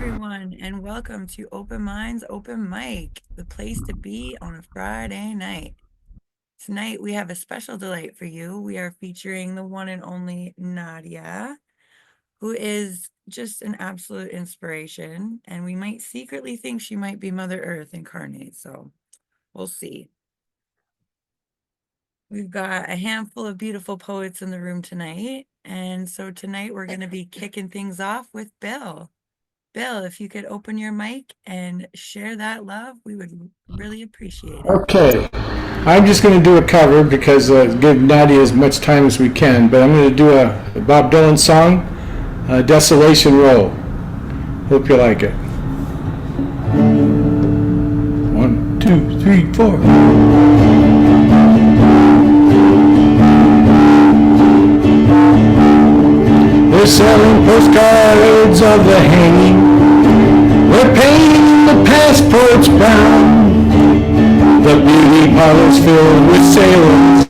everyone, and welcome to Open Minds, Open Mic, the place to be on a Friday night. Tonight, we have a special delight for you. We are featuring the one and only Nadia, who is just an absolute inspiration, and we might secretly think she might be Mother Earth incarnate, so we'll see. We've got a handful of beautiful poets in the room tonight, and so tonight we're going to be kicking things off with Bill. Bill, if you could open your mic and share that love, we would really appreciate it. Okay, I'm just going to do a cover because give Nadia as much time as we can. But I'm going to do a Bob Dylan song, "Desolation Row." Hope you like it. 1, 2, 3, 4. They're selling postcards of the hanging. We're painting the passports brown. The beauty parlors filled with sailors.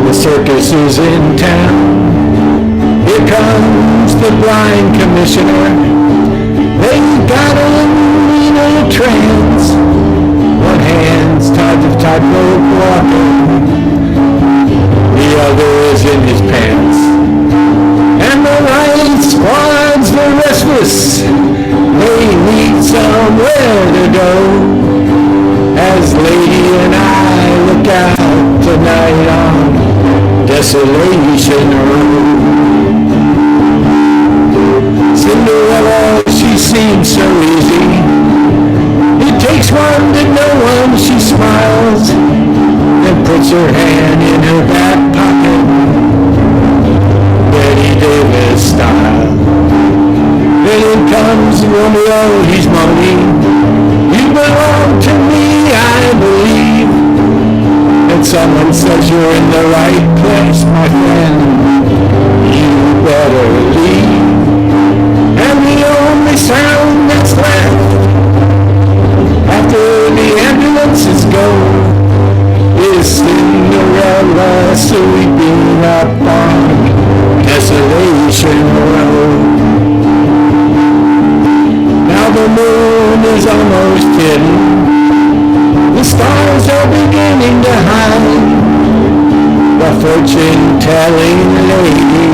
The circus is in town. Here comes the blind commissioner. They got him in a trance. One hand's tied to the tightrope walker. The other is in his pants. And the right squad's the restless. They need somewhere to go. As Lady and I look out tonight on Desolation Road. Cinderella, she seems so easy. It takes one to know one. She smiles and puts her hand in her back pocket, Betty Davis style. Then in comes Romeo, he's moaning. You belong to me, I believe. And someone says you're in the right place, my friend. You better leave. And the only sound that's left after the ambulances go is Cinderella sweeping up on Desolation Road. Now the moon is almost hidden. The stars are beginning to hide. The fortune-telling lady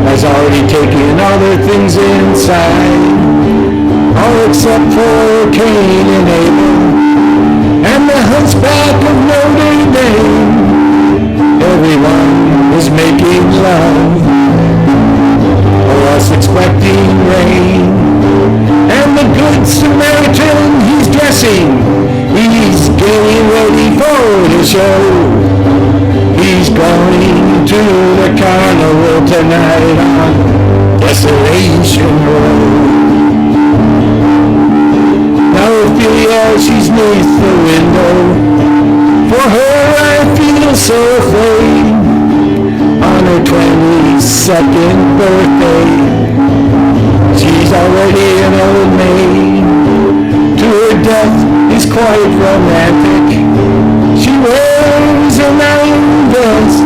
has already taken all the things inside, all except for Cain and Abel and the hunchback of Notre Dame. Everyone is making love, or else expecting rain. And the good Samaritan, he's dressing. He's getting ready for the show. He's going to the carnival tonight on Desolation Road. Now Ophelia, she's neath the window. For her I feel so afraid. On her 22nd birthday, she's already an old maid. To her death is quite romantic. She wears an iron vest.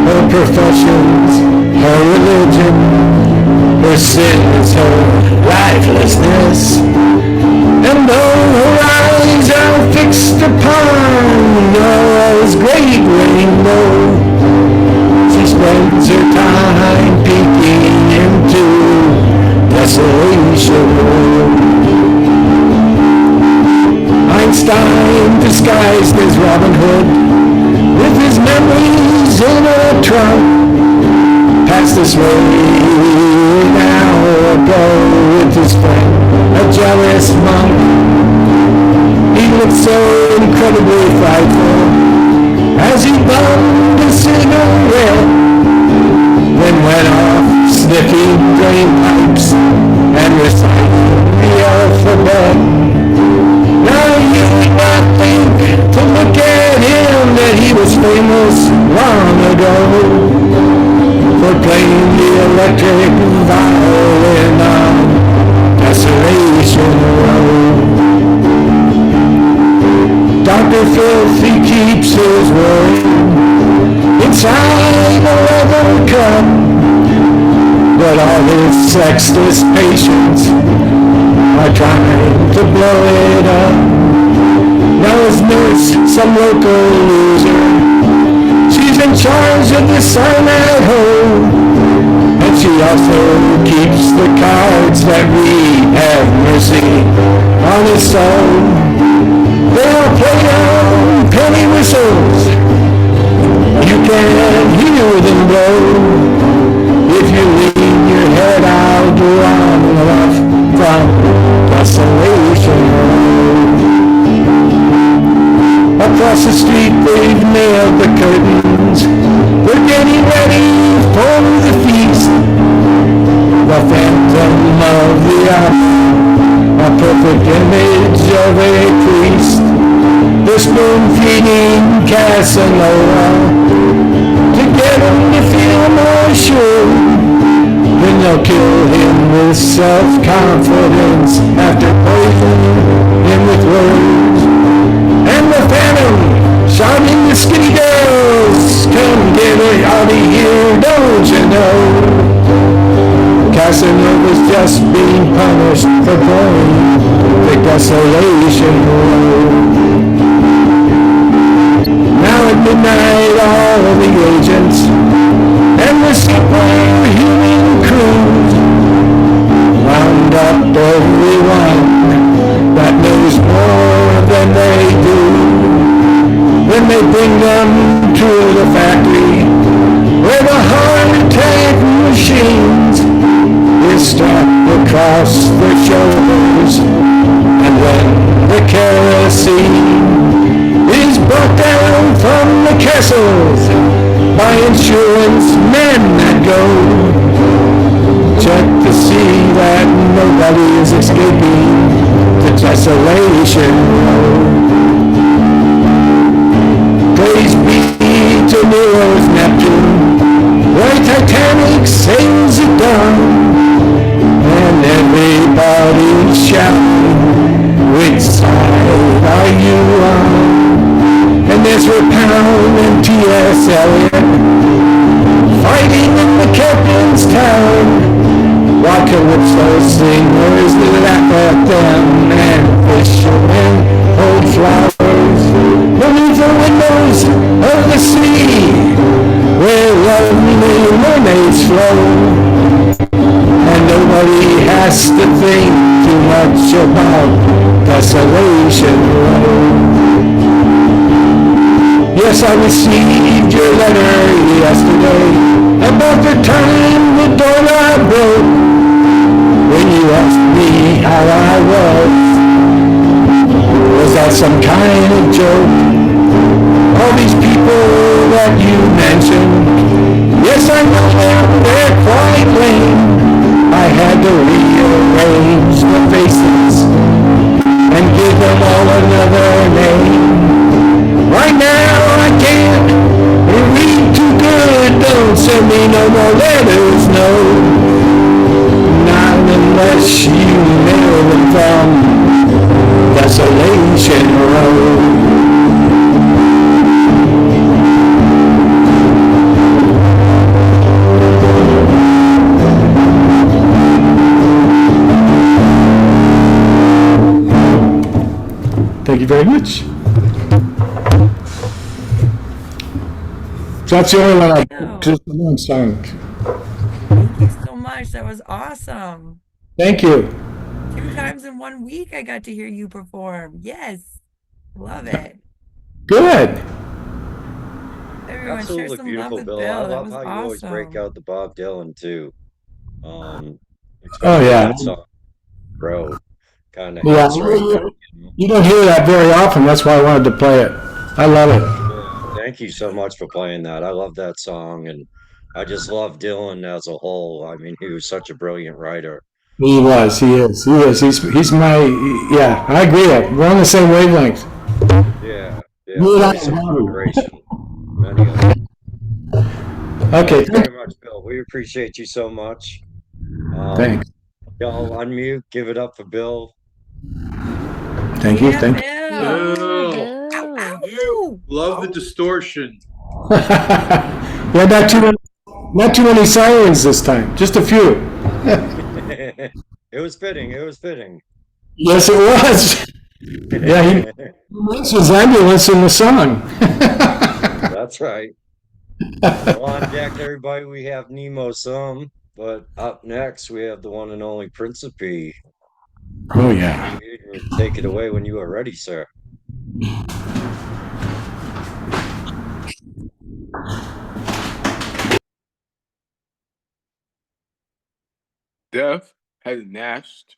Her profession's her religion. Her sin is her lifelessness. And though her eyes are fixed upon Noah's great rainbow, she spends her time peeking into Desolation Road. Einstein disguised as Robin Hood, with his memories in a trunk, passed this way an hour ago with his friend, a jealous monk. He looked so incredibly frightful as he bummed a cigarette, then went off sniffing drain pipes and reciting the alphabet. Now you would not think to look at him that he was famous long ago for playing the electric violin on Desolation Road. Dr. Filthy keeps his word inside a leather cup. But all his sexless patience are trying to blow it up. Now his nurse, some local loser, she's in charge of the sign at home. And she also keeps the cards that we have mercy on his soul. They all play on penny whistles. You can hear them blow. If you lean your head out long enough from Desolation Road. Across the street they've nailed the curtains. They're getting ready for the feast. The phantom of the opera, a perfect image of a priest. They're spoon-feeding Casanova to get him to feel more sure. Then they'll kill him with self-confidence after poisoning him with words. And the phantom shouting to skinny girls, come get her out of here, don't you know? Casanova's just being punished for going the Desolation Road. Now at midnight all the agents and the superhuman crew round up everyone that knows more than they do. Then they bring them to the factory where the heart attack machines is strapped across their shoulders. And when the kerosene is brought down from the castles by insurance men that go, check to see that nobody is escaping the Desolation Road. Praise be to Nero's Neptune, where Titanic sails it down, and everybody's shouting, which side are you on? And Ezra Pound and T.S. Eliot fighting in the captain's town, while Calypso singers laugh at them and fishermen hold flowers beneath the windows of the sea, where lovely mermaids flow. And nobody has to think too much about Desolation Road. Yes, I received your letter yesterday about the time the doorknob broke. When you asked me how I was that some kind of joke? All these people that you mentioned, yes, I know them, they're quite lame. I had to rearrange the faces and give them all another name. Right now I can't read too good, don't send me no more letters, no. Not unless you mail them from Desolation Road. Thank you very much. So that's the only one I just one song. Thank you so much. That was awesome. Thank you. 2 times in 1 week, I got to hear you perform. Yes. Love it. Good. Everyone, share Absolutely some love beautiful, with Bill. I Bill. That love was how you always break awesome. out the Bob Dylan too. Um, Oh especially yeah. that song, Road, kind of Yeah. hits right there. You don't hear that very often. That's why I wanted to play it. I love it. Yeah, thank you so much for playing that. I love that song, and I just love Dylan as a whole. I mean, he was such a brilliant writer. He was. He is. He is. He's my. Yeah, I agree. We're on the same wavelength. Yeah, yeah, You and I voice are of a Bobby. generation, many of them. Okay. Thanks very much, Bill. We appreciate you so much. Um, Thanks. y'all unmute, give it up for Bill. Thank you. Yeah, Thank Bill. Bill, Ow, Bill. you ow. love the distortion. you. Yeah, that too. Not too many sirens this time, just a few. It was fitting. It was fitting. Yes, it was. Yeah, he mentions ambulance in the song. That's right. Well, on deck, everybody, we have Nemo some, but up next we have the one and only Principe. Oh, And yeah. you can take it away when you are ready, sir. Death hasn't gnashed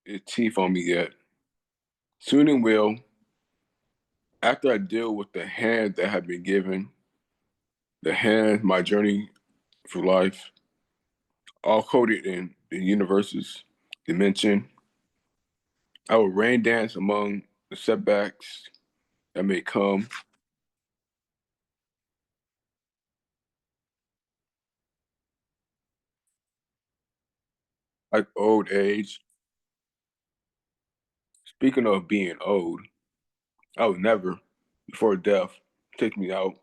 its teeth on me yet. Soon it will, after I deal with the hand that have been given, the hand, my journey through life, all coded in the universe's dimension. I will rain dance among the setbacks that may come, like old age. Speaking of being old, I would never, before death, take me out,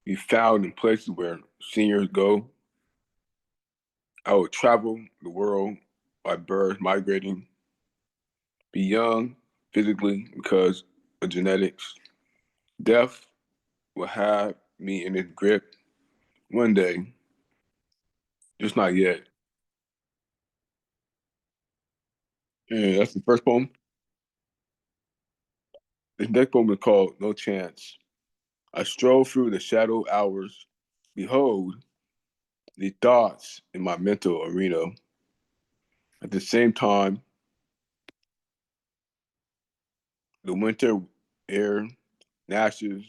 be found in places where seniors go. I would travel the world by birds migrating, be young physically because of genetics. Death will have me in its grip one day, just not yet. And that's the first poem. This next poem is called No Chance. I stroll through the shadow hours. Behold the thoughts in my mental arena. At the same time, the winter air gnashes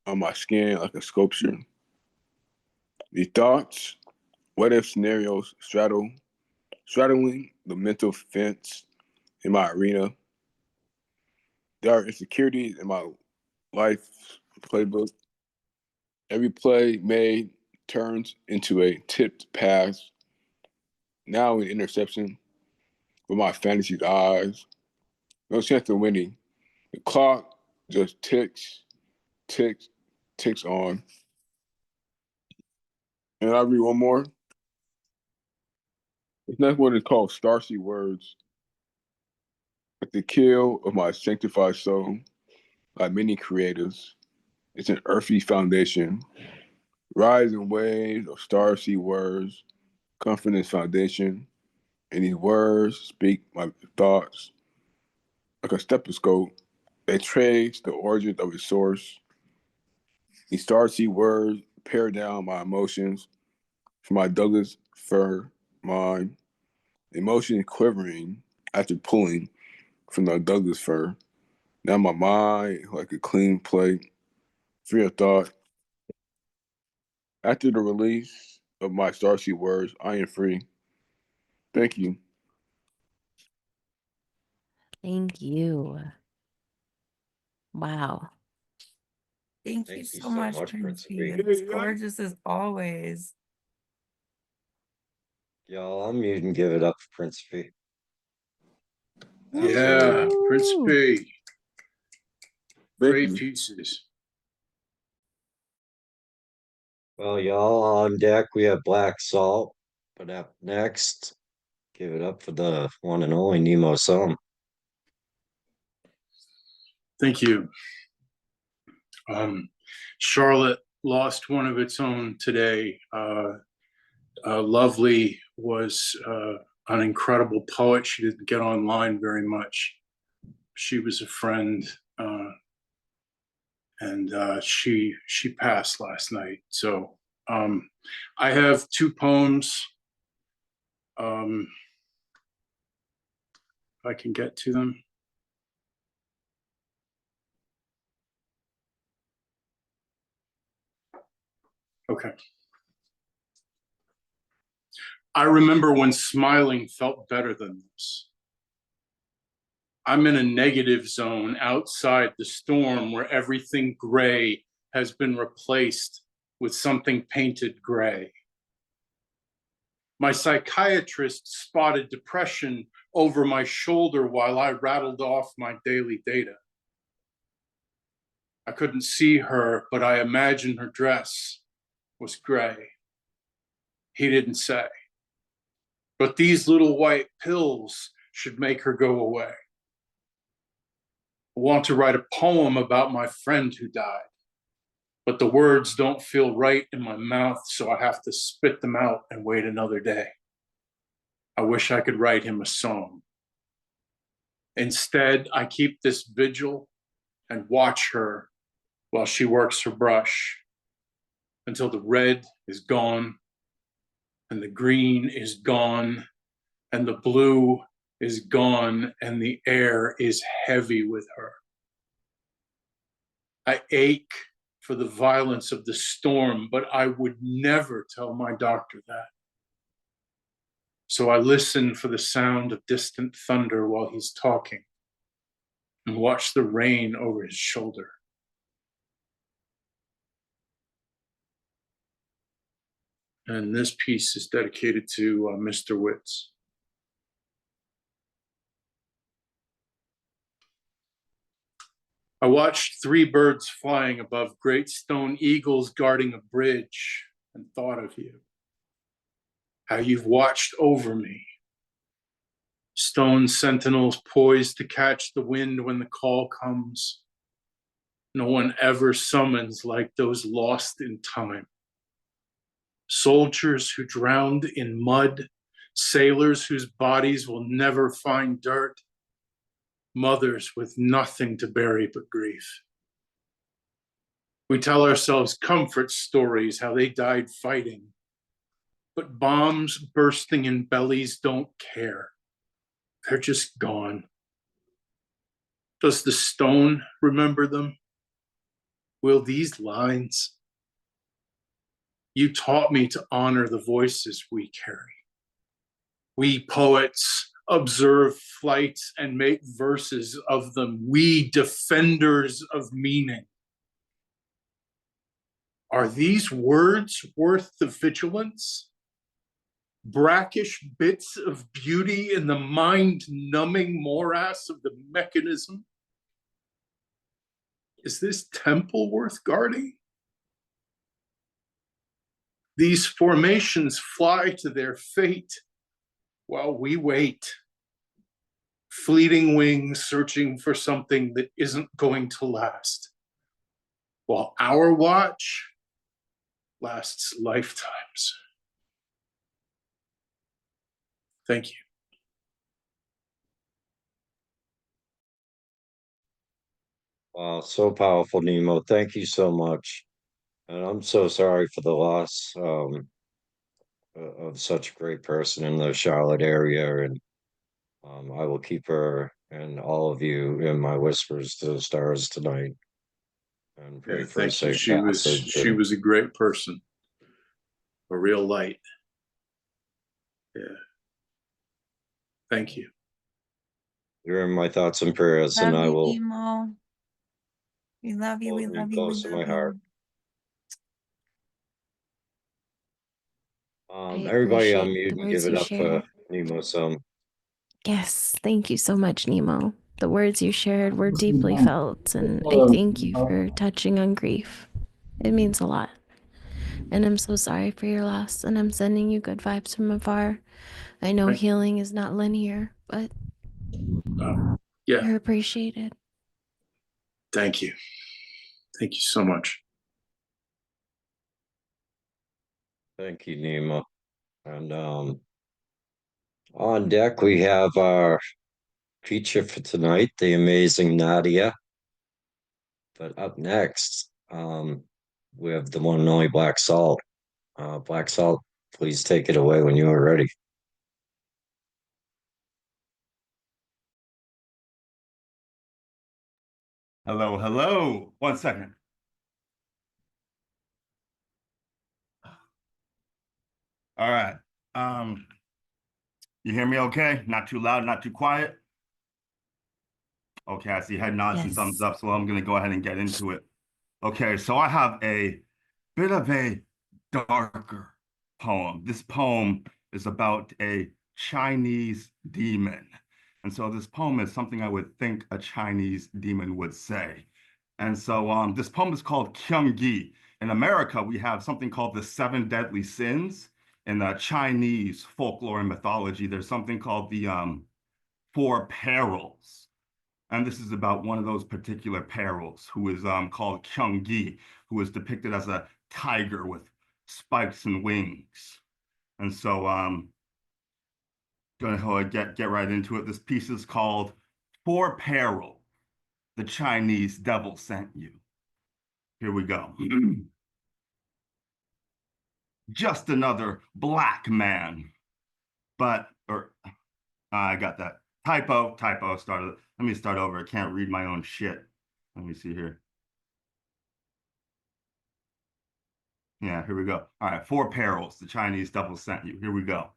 on my skin like a sculpture. The thoughts, what if scenarios straddling the mental fence in my arena. There are insecurities in my life playbook. Every play made turns into a tipped pass, now an interception with my fantasy's eyes. No chance of winning. The clock just ticks, ticks on. And I read one more. This next one is called Starcy Words. At the kill of my sanctified soul, like many creators, it's an earthy foundation. Rising waves of starcy words, confidence foundation, and these words speak my thoughts like a stethoscope. They trace the origins of its source. These starcy words pare down my emotions from my Douglas fir mind. Emotions quivering after pulling from the Douglas fir. Now my mind like a clean plate, free of thought. After the release of my starcy words, I am free. Thank you. Thank you. Wow. Thank you Thank you so so much, much, Principe. Principe. It's gorgeous as always. Y'all, I'm muting give it up for Principe. Yeah, Absolutely. Woo! Principe. Thank Great you. pieces. Well, y'all, on deck, we have Black Salt. But up next, give it up for the one and only Nemo Some. Thank you. Charlotte lost one of its own today. Lovely was an incredible poet. She didn't get online very much. She was a friend, and she passed last night. So I have two poems. If I can get to them. Okay. I remember when smiling felt better than this. I'm in a negative zone outside the storm where everything gray has been replaced with something painted gray. My psychiatrist spotted depression over my shoulder while I rattled off my daily data. I couldn't see her, but I imagined her dress, was gray. He didn't say. But these little white pills should make her go away. I want to write a poem about my friend who died, but the words don't feel right in my mouth, so I have to spit them out and wait another day. I wish I could write him a song. Instead, I keep this vigil and watch her while she works her brush until the red is gone and the green is gone and the blue is gone and the air is heavy with her. I ache for the violence of the storm, but I would never tell my doctor that. So I listen for the sound of distant thunder while he's talking and watch the rain over his shoulder. And this piece is dedicated to Mr. Witz. I watched 3 birds flying above great stone eagles guarding a bridge and thought of you. How you've watched over me. Stone sentinels poised to catch the wind when the call comes. No one ever summons like those lost in time. Soldiers who drowned in mud, sailors whose bodies will never find dirt, mothers with nothing to bury but grief. We tell ourselves comfort stories, how they died fighting. But bombs bursting in bellies don't care. They're just gone. Does the stone remember them? Will these lines? You taught me to honor the voices we carry. We poets observe flights and make verses of them. We defenders of meaning. Are these words worth the vigilance? Brackish bits of beauty in the mind-numbing morass of the mechanism? Is this temple worth guarding? These formations fly to their fate while we wait. Fleeting wings searching for something that isn't going to last. While our watch lasts lifetimes. Thank you. Wow, so powerful, Nemo. Thank you so much. And I'm so sorry for the loss of such a great person in the Charlotte area. And I will keep her and all of you in my whispers to the stars tonight and pray Yeah, for a thank you. safe passage. She was a great person, a real light. Yeah. Thank you. You're in my thoughts and prayers, and Love I you, will Nemo. We love you. We hold you love you. We close to my love heart. you. I Everybody appreciate unmute the and give words it you up for shared. Nemo some. Yes, thank you so much, Nemo. The words you shared were deeply felt, and I thank you for touching on grief. It means a lot. And I'm so sorry for your loss, and I'm sending you good vibes from afar. I know healing is not linear, but Yeah. you're appreciated. Thank you. Thank you so much. Thank you, Nemo. And on deck we have our feature for tonight, the amazing Nadia. But up next, we have the one and only Black Salt. Black Salt, please take it away when you are ready. Hello, hello. 1 second. All right. You hear me okay? Not too loud, not too quiet? Okay, I see head nods and thumbs Yes. up, so I'm gonna go ahead and get into it. Okay, so I have a bit of a darker poem. This poem is about a Chinese demon. And so this poem is something I would think a Chinese demon would say. And so this poem is called Kyung-gi. In America, we have something called the seven deadly sins. In the Chinese folklore and mythology, there's something called the four perils. And this is about one of those particular perils, who is called Kyung-gi, who is depicted as a tiger with spikes and wings. And so gonna get right into it. This piece is called Four Peril, the Chinese Devil Sent You. Here we go. Just another black man. I got that. Typo, started. Let me start over. I can't read my own shit. Let me see here. Yeah, here we go. All right, Four Perils, the Chinese Devil Sent You. Here we go.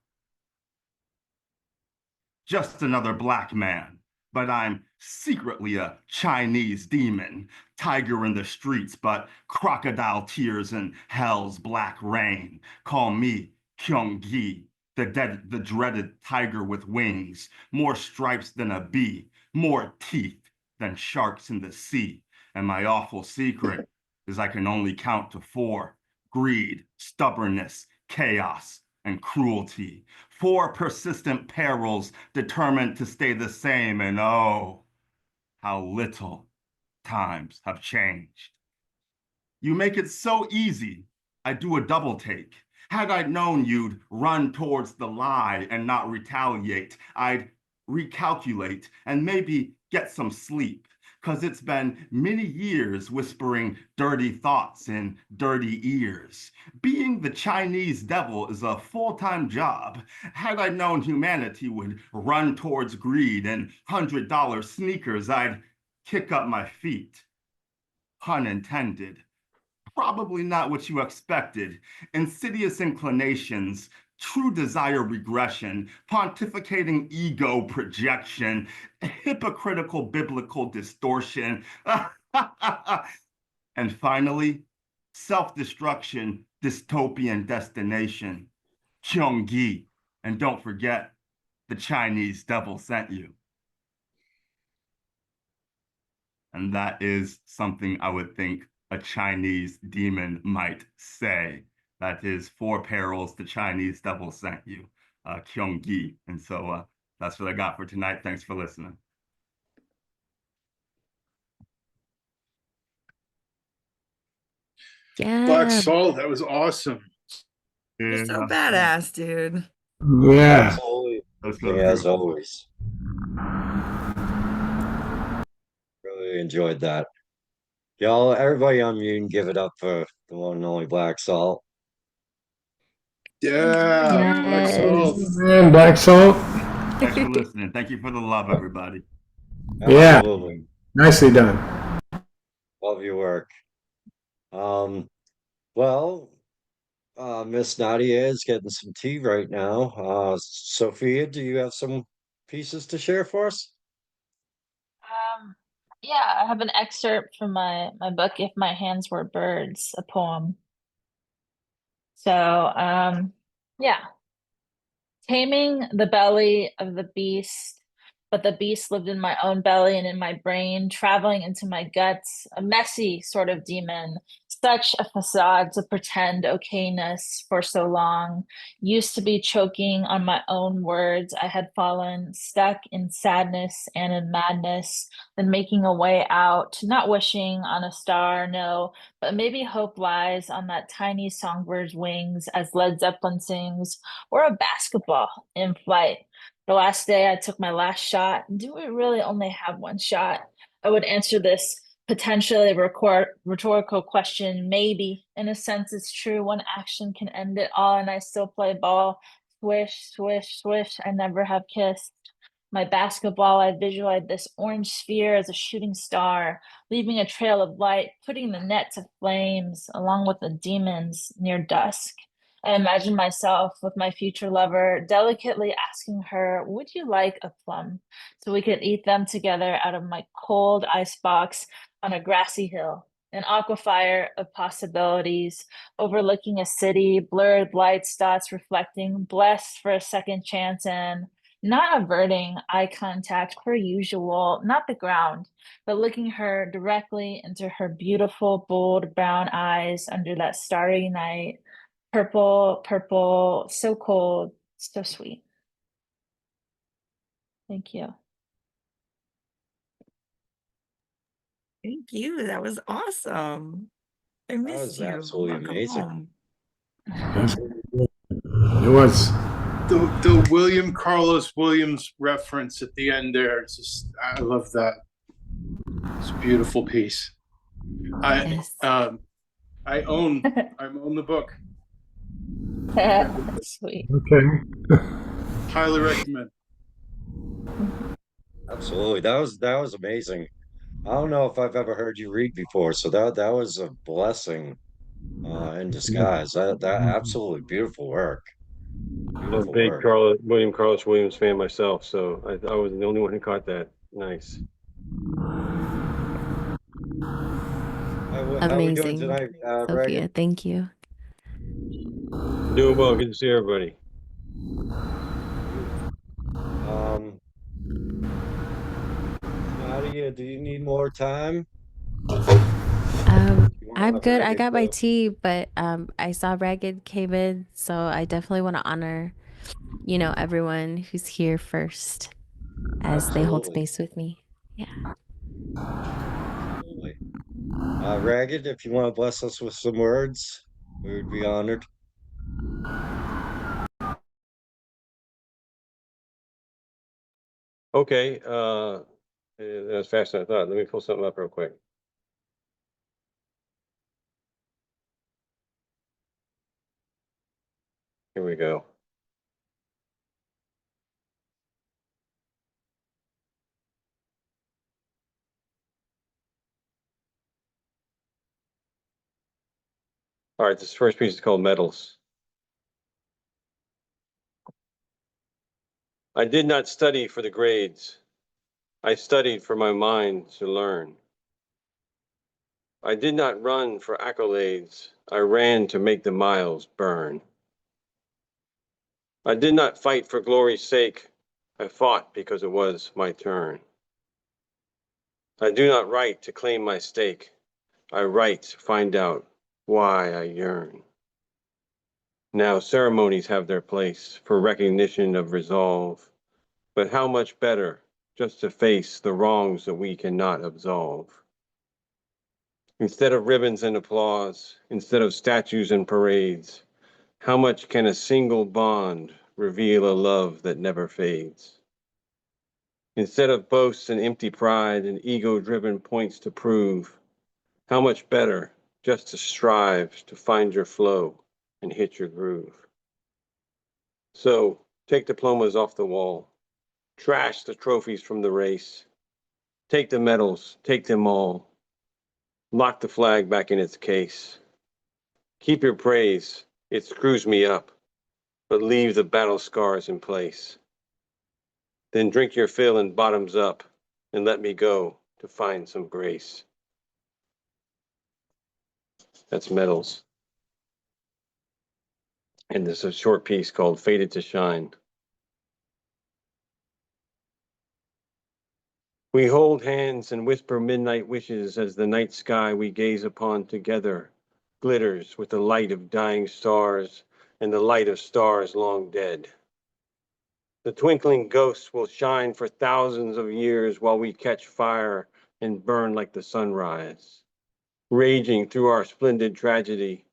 Just another black man, but I'm secretly a Chinese demon, tiger in the streets, but crocodile tears and hell's black rain. Call me Kyung-gi, the dreaded tiger with wings, more stripes than a bee, more teeth than sharks in the sea. And my awful secret is I can only count to four: greed, stubbornness, chaos, and cruelty. Four persistent perils determined to stay the same, and oh, how little times have changed. You make it so easy. I do a double take. Had I known you'd run towards the lie and not retaliate, I'd recalculate and maybe get some sleep. 'Cause it's been many years whispering dirty thoughts in dirty ears. Being the Chinese devil is a full-time job. Had I known humanity would run towards greed and $100 sneakers, I'd kick up my feet. Pun intended. Probably not what you expected. Insidious inclinations, true desire regression, pontificating ego projection, hypocritical biblical distortion, and finally, self-destruction, dystopian destination. Kyung-gi. And don't forget, the Chinese devil sent you. And that is something I would think a Chinese demon might say. That is Four Perils the Chinese devil sent you, Kyung-gi. And so that's what I got for tonight. Thanks for listening. Black Yeah. Salt, that was awesome. You're so Yeah. badass, dude. Yeah. Absolutely. That's so As beautiful. always. Really enjoyed that. Y'all, everybody on mute, give it up for the one and only Black Salt. Yeah, Black Salt. Yes. Man, Black Salt. Thanks for listening. Thank you for the love, everybody. Yeah. Absolutely. Nicely done. Love your work. Well, Miss Nadia is getting some tea right now. Sophia, do you have some pieces to share for us? Um, yeah, I have an excerpt from my book, If My Hands Were Birds, a poem. So, yeah. Taming the belly of the beast, but the beast lived in my own belly and in my brain, traveling into my guts, a messy sort of demon, such a facade to pretend okayness for so long. Used to be choking on my own words. I had fallen stuck in sadness and in madness, then making a way out, not wishing on a star, no, but maybe hope lies on that tiny songbird's wings as Led Zeppelin sings, or a basketball in flight. The last day I took my last shot. Do we really only have one shot? I would answer this potentially rhetorical question, maybe. In a sense, it's true. One action can end it all, and I still play ball. Swish, swish, swish. I never have kissed. My basketball, I visualized this orange sphere as a shooting star, leaving a trail of light, putting the net to flames, along with the demons near dusk. I imagine myself with my future lover, delicately asking her, would you like a plum? So we could eat them together out of my cold ice box on a grassy hill. An aquifer of possibilities, overlooking a city, blurred lights, dots reflecting, blessed for a second chance, and not averting eye contact per usual, not the ground, but looking her directly into her beautiful, bold brown eyes under that starry night. Purple, purple, so cold, so sweet. Thank you. Thank you. That was awesome. I That missed was you. absolutely Welcome amazing. home. It was. The William Carlos Williams reference at the end there, it's just I love that. It's a beautiful piece. I Yes. I own the book. Sweet. Okay. Highly recommend. Absolutely. That was amazing. I don't know if I've ever heard you read before, so that was a blessing in disguise. That absolutely beautiful work. I'm a Beautiful big work. William Carlos Williams fan myself, so I was the only one who caught that. Nice. How we doing Amazing, tonight, Reagan? Sophia. Thank you. Doing well. Good to see everybody. You. Um, Nadia, do you need more time? You want to I'm let good. I Reagan got my go? tea, but I saw Ragged came in, so I definitely want to honor, everyone who's here first as they hold Absolutely. space with me. Yeah. Absolutely. Ragged, if you want to bless us with some words, we would be honored. Okay. That was faster than I thought. Let me pull something up real quick. Here we go. All right. This first piece is called Metals. I did not study for the grades. I studied for my mind to learn. I did not run for accolades. I ran to make the miles burn. I did not fight for glory's sake. I fought because it was my turn. I do not write to claim my stake. I write to find out why I yearn. Now ceremonies have their place for recognition of resolve, but how much better just to face the wrongs that we cannot absolve. Instead of ribbons and applause, instead of statues and parades, how much can a single bond reveal a love that never fades? Instead of boasts and empty pride and ego-driven points to prove, how much better just to strive to find your flow and hit your groove. So take diplomas off the wall, trash the trophies from the race, take the medals, take them all, lock the flag back in its case. Keep your praise, it screws me up, but leave the battle scars in place. Then drink your fill and bottoms up, and let me go to find some grace. That's Metals. And there's a short piece called Faded to Shine. We hold hands and whisper midnight wishes as the night sky we gaze upon together glitters with the light of dying stars and the light of stars long dead. The twinkling ghosts will shine for thousands of years while we catch fire and burn like the sunrise, raging through our splendid tragedy,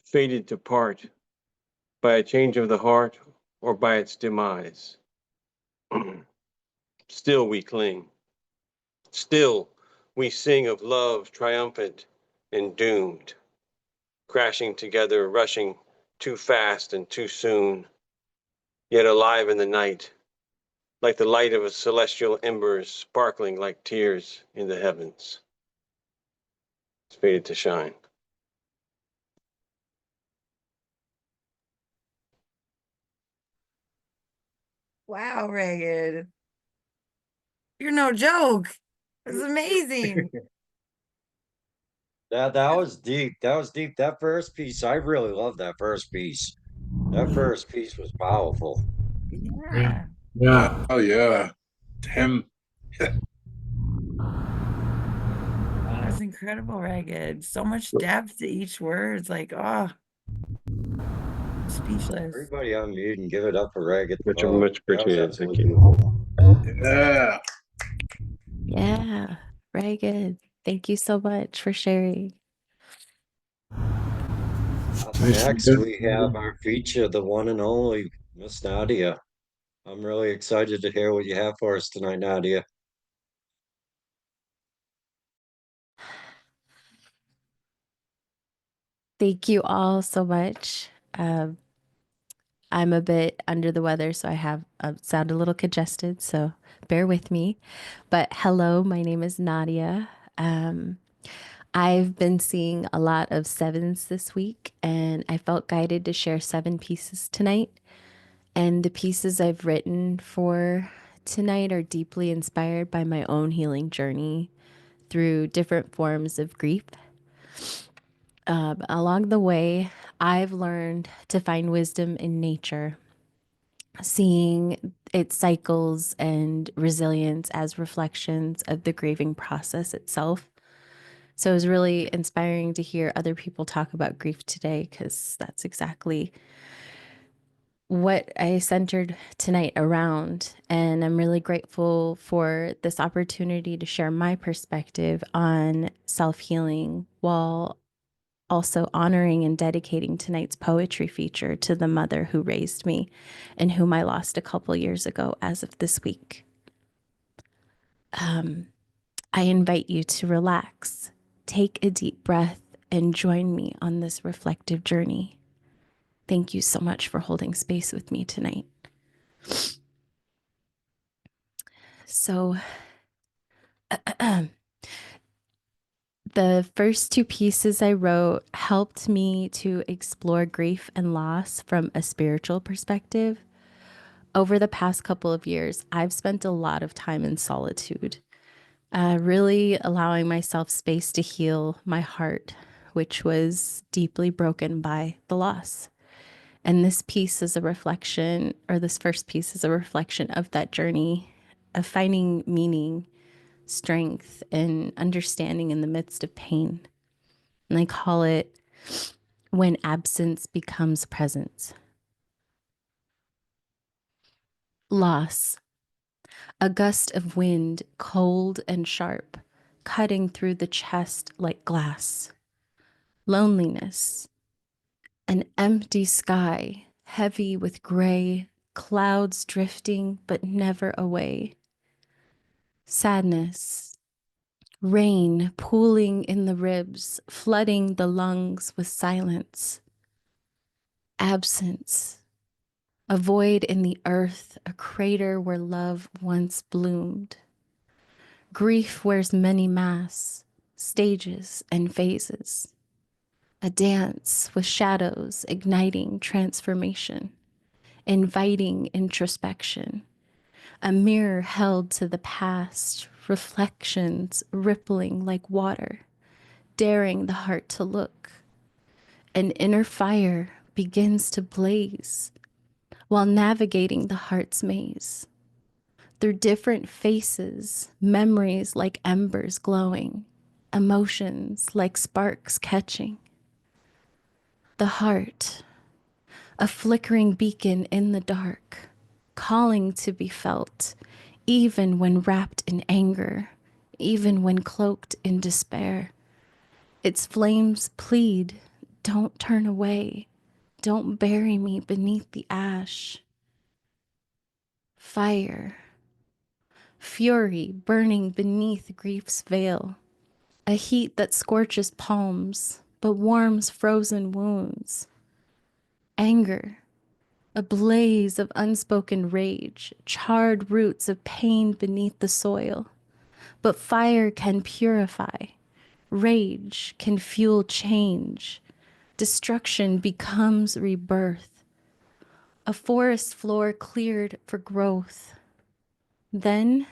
fated to part by a change of the heart or by its demise. Still we cling. Still we sing of love triumphant and doomed, crashing together, rushing too fast and too soon, yet alive in the night, like the light of a celestial embers sparkling like tears in the heavens. It's fated to shine. Wow, Reagan. You're no joke. It's amazing. That was deep. That was deep. That first piece, I really love that first piece. That first piece was powerful. Yeah. Yeah. Oh yeah, him. Oh, it's incredible, Ragged. So much depth to each word. It's like, oh, speechless. Everybody on mute and give it up for Ragged Thought. Much That was appreciated. Thank absolutely you. beautiful. Yeah. Yeah, very good. Thank you so much for sharing. Up Nicely next, done. we have our feature, the one and only Miss Nadia. I'm really excited to hear what you have for us tonight, Nadia. Thank you all so much. I'm a bit under the weather, so I have sound a little congested, so bear with me. But hello, my name is Nadia. Um, I've been seeing a lot of sevens this week, and I felt guided to share 7 pieces tonight. And the pieces I've written for tonight are deeply inspired by my own healing journey through different forms of grief. Along the way, I've learned to find wisdom in nature, seeing its cycles and resilience as reflections of the grieving process itself. So it was really inspiring to hear other people talk about grief today because that's exactly what I centered tonight around. And I'm really grateful for this opportunity to share my perspective on self healing while also honoring and dedicating tonight's poetry feature to the mother who raised me and whom I lost a couple years ago as of this week. I invite you to relax, take a deep breath, and join me on this reflective journey. Thank you so much for holding space with me tonight. So, the first 2 pieces I wrote helped me to explore grief and loss from a spiritual perspective. Over the past couple of years, I've spent a lot of time in solitude, really allowing myself space to heal my heart, which was deeply broken by the loss. And this piece is a reflection, or this first piece is a reflection of that journey of finding meaning, strength, and understanding in the midst of pain. And I call it When Absence Becomes Presence. Loss, a gust of wind, cold and sharp, cutting through the chest like glass. Loneliness, an empty sky, heavy with gray, clouds drifting but never away. Sadness, rain pooling in the ribs, flooding the lungs with silence. Absence, a void in the earth, a crater where love once bloomed. Grief wears many masks, stages, and phases. A dance with shadows igniting transformation, inviting introspection. A mirror held to the past, reflections rippling like water, daring the heart to look. An inner fire begins to blaze while navigating the heart's maze. Through different faces, memories like embers glowing, emotions like sparks catching. The heart, a flickering beacon in the dark, calling to be felt, even when wrapped in anger, even when cloaked in despair. Its flames plead, don't turn away, don't bury me beneath the ash. Fire, fury burning beneath grief's veil, a heat that scorches palms but warms frozen wounds. Anger, a blaze of unspoken rage, charred roots of pain beneath the soil. But fire can purify, rage can fuel change. Destruction becomes rebirth. A forest floor cleared for growth. Then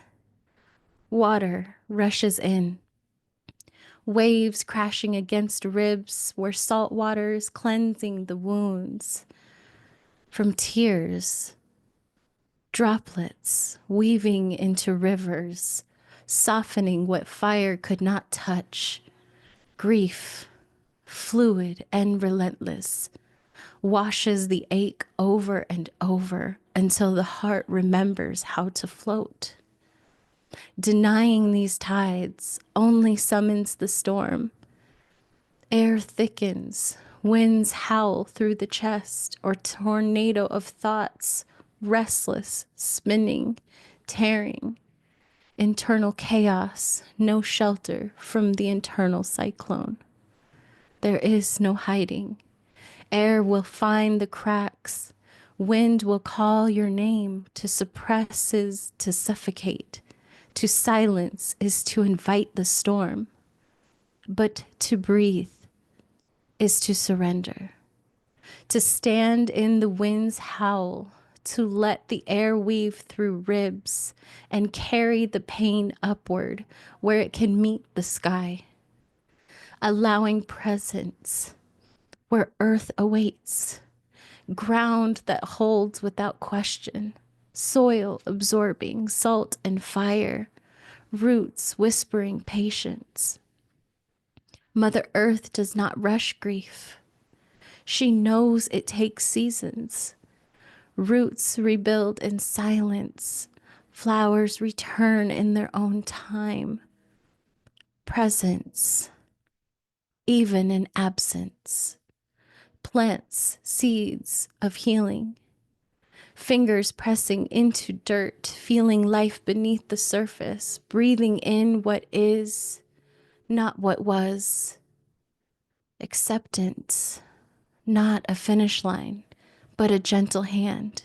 water rushes in, waves crashing against ribs where salt water is cleansing the wounds. From tears, droplets weaving into rivers, softening what fire could not touch. Grief, fluid and relentless, washes the ache over and over until the heart remembers how to float. Denying these tides only summons the storm. Air thickens, winds howl through the chest, or tornado of thoughts, restless, spinning, tearing. Internal chaos, no shelter from the internal cyclone. There is no hiding. Air will find the cracks. Wind will call your name. To suppress is to suffocate. To silence is to invite the storm. But to breathe is to surrender. To stand in the wind's howl. To let the air weave through ribs and carry the pain upward where it can meet the sky. Allowing presence where earth awaits, ground that holds without question, soil absorbing salt and fire, roots whispering patience. Mother Earth does not rush grief. She knows it takes seasons. Roots rebuild in silence. Flowers return in their own time. Presence, even in absence, plants seeds of healing. Fingers pressing into dirt, feeling life beneath the surface, breathing in what is, not what was. Acceptance, not a finish line, but a gentle hand,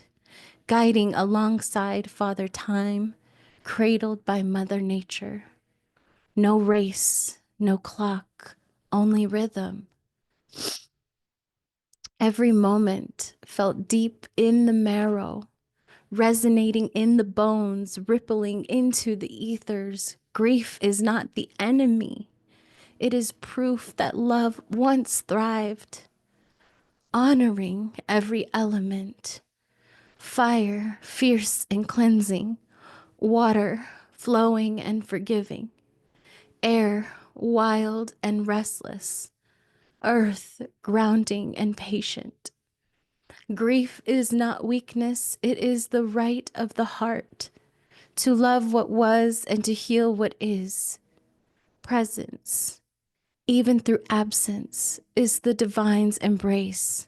guiding alongside Father Time, cradled by Mother Nature. No race, no clock, only rhythm. Every moment felt deep in the marrow, resonating in the bones, rippling into the ethers. Grief is not the enemy. It is proof that love once thrived, honoring every element. Fire, fierce and cleansing. Water, flowing and forgiving. Air, wild and restless. Earth, grounding and patient. Grief is not weakness, it is the right of the heart to love what was and to heal what is. Presence, even through absence, is the divine's embrace.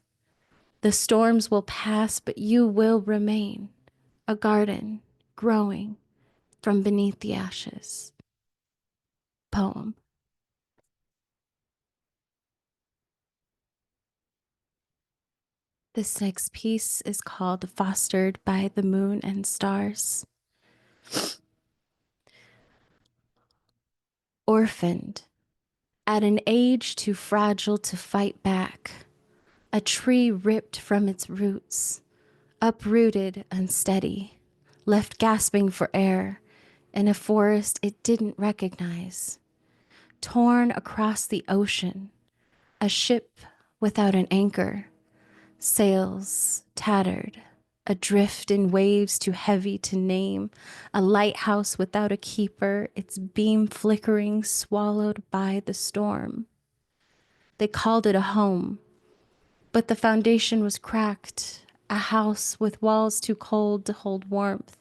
The storms will pass, but you will remain, a garden growing from beneath the ashes. Poem. This next piece is called Fostered by the Moon and Stars. Orphaned, at an age too fragile to fight back, a tree ripped from its roots, uprooted, unsteady, left gasping for air in a forest it didn't recognize, torn across the ocean, a ship without an anchor, sails tattered, adrift in waves too heavy to name, a lighthouse without a keeper, its beam flickering, swallowed by the storm. They called it a home, but the foundation was cracked, a house with walls too cold to hold warmth,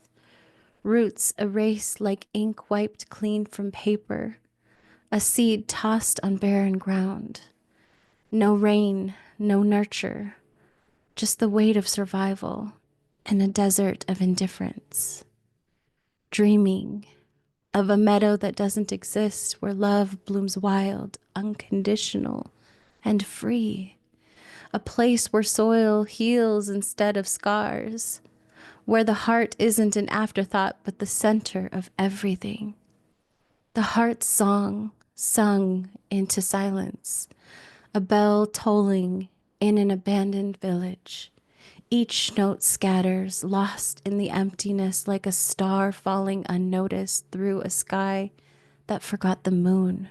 roots erased like ink wiped clean from paper, a seed tossed on barren ground. No rain, no nurture, just the weight of survival in a desert of indifference. Dreaming of a meadow that doesn't exist, where love blooms wild, unconditional, and free. A place where soil heals instead of scars, where the heart isn't an afterthought, but the center of everything. The heart's song sung into silence, a bell tolling in an abandoned village. Each note scatters, lost in the emptiness like a star falling unnoticed through a sky that forgot the moon.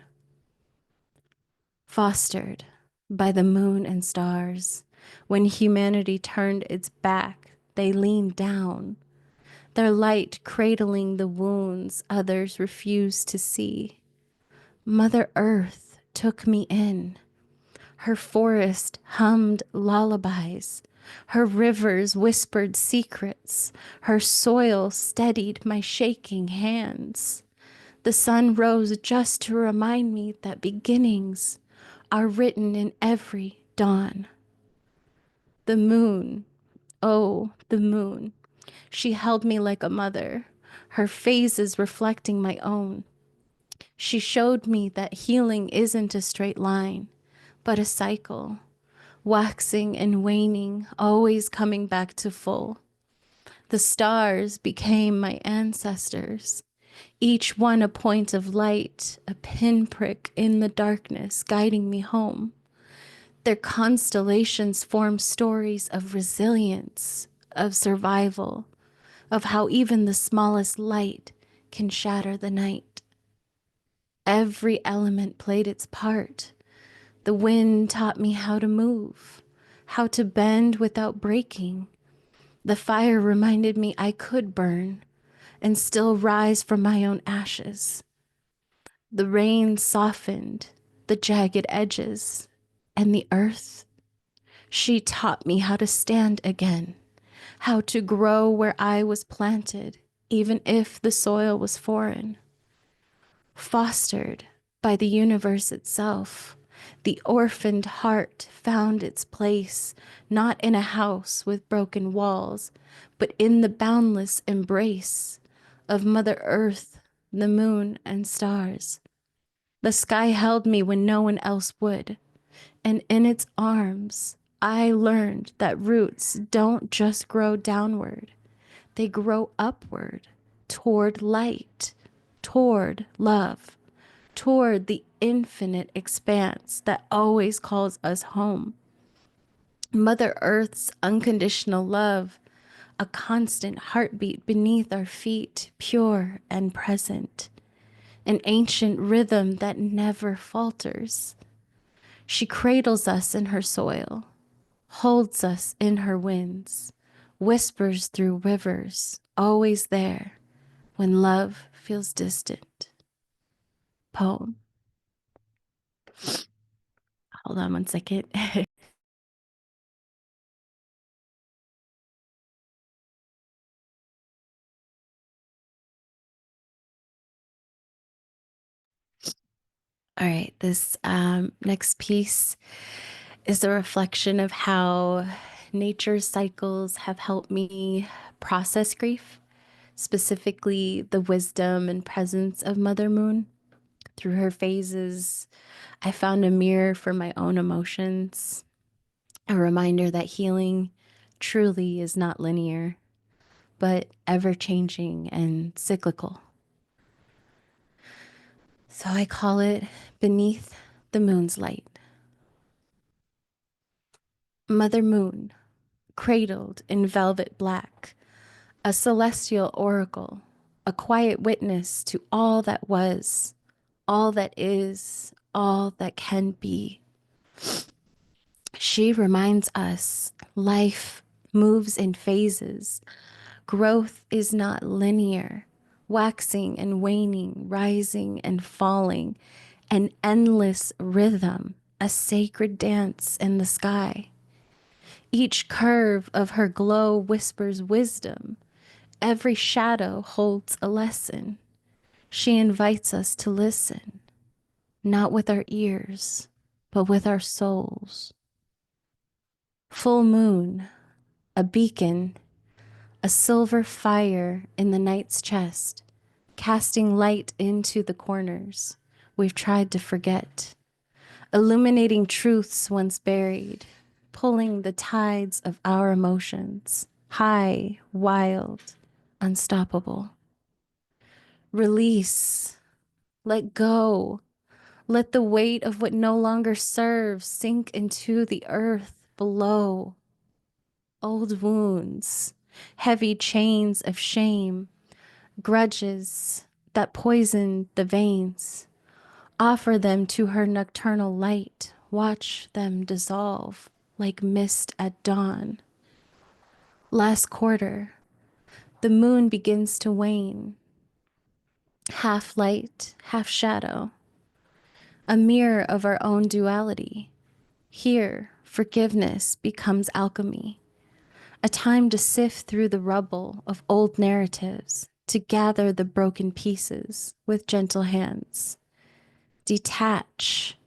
Fostered by the moon and stars, when humanity turned its back, they leaned down. their light cradling the wounds others refuse to see. Mother Earth took me in. Her forest hummed lullabies. Her rivers whispered secrets. Her soil steadied my shaking hands. The sun rose just to remind me that beginnings are written in every dawn. The moon, oh, the moon. She held me like a mother, her phases reflecting my own. She showed me that healing isn't a straight line, but a cycle, waxing and waning, always coming back to full. The stars became my ancestors, each one a point of light, a pinprick in the darkness, guiding me home. Their constellations form stories of resilience, of survival, of how even the smallest light can shatter the night. Every element played its part. The wind taught me how to move, how to bend without breaking. The fire reminded me I could burn and still rise from my own ashes. The rain softened the jagged edges, and the earth, she taught me how to stand again, how to grow where I was planted, even if the soil was foreign. Fostered by the universe itself, the orphaned heart found its place, not in a house with broken walls, but in the boundless embrace of Mother Earth, the moon, and stars. The sky held me when no one else would, and in its arms, I learned that roots don't just grow downward, they grow upward, toward light, toward love, toward the infinite expanse that always calls us home. Mother Earth's unconditional love, a constant heartbeat beneath our feet, pure and present, an ancient rhythm that never falters. She cradles us in her soil, holds us in her winds, whispers through rivers, always there when love feels distant. Poem. Hold on one second. All right, this next piece is a reflection of how nature's cycles have helped me process grief, specifically the wisdom and presence of Mother Moon. Through her phases, I found a mirror for my own emotions, a reminder that healing truly is not linear, but ever changing and cyclical. So I call it Beneath the Moon's Light. Mother Moon, cradled in velvet black, a celestial oracle, a quiet witness to all that was, all that is, all that can be. She reminds us life moves in phases. Growth is not linear, waxing and waning, rising and falling, an endless rhythm, a sacred dance in the sky. Each curve of her glow whispers wisdom. Every shadow holds a lesson. She invites us to listen, not with our ears, but with our souls. Full moon, a beacon, a silver fire in the night's chest, casting light into the corners we've tried to forget, illuminating truths once buried, pulling the tides of our emotions, high, wild, unstoppable. Release, let go, let the weight of what no longer serves sink into the earth below. Old wounds, heavy chains of shame, grudges that poison the veins. Offer them to her nocturnal light. Watch them dissolve like mist at dawn. Last quarter, The moon begins to wane, half light, half shadow, a mirror of our own duality. Here, forgiveness becomes alchemy, a time to sift through the rubble of old narratives, to gather the broken pieces with gentle hands. Detach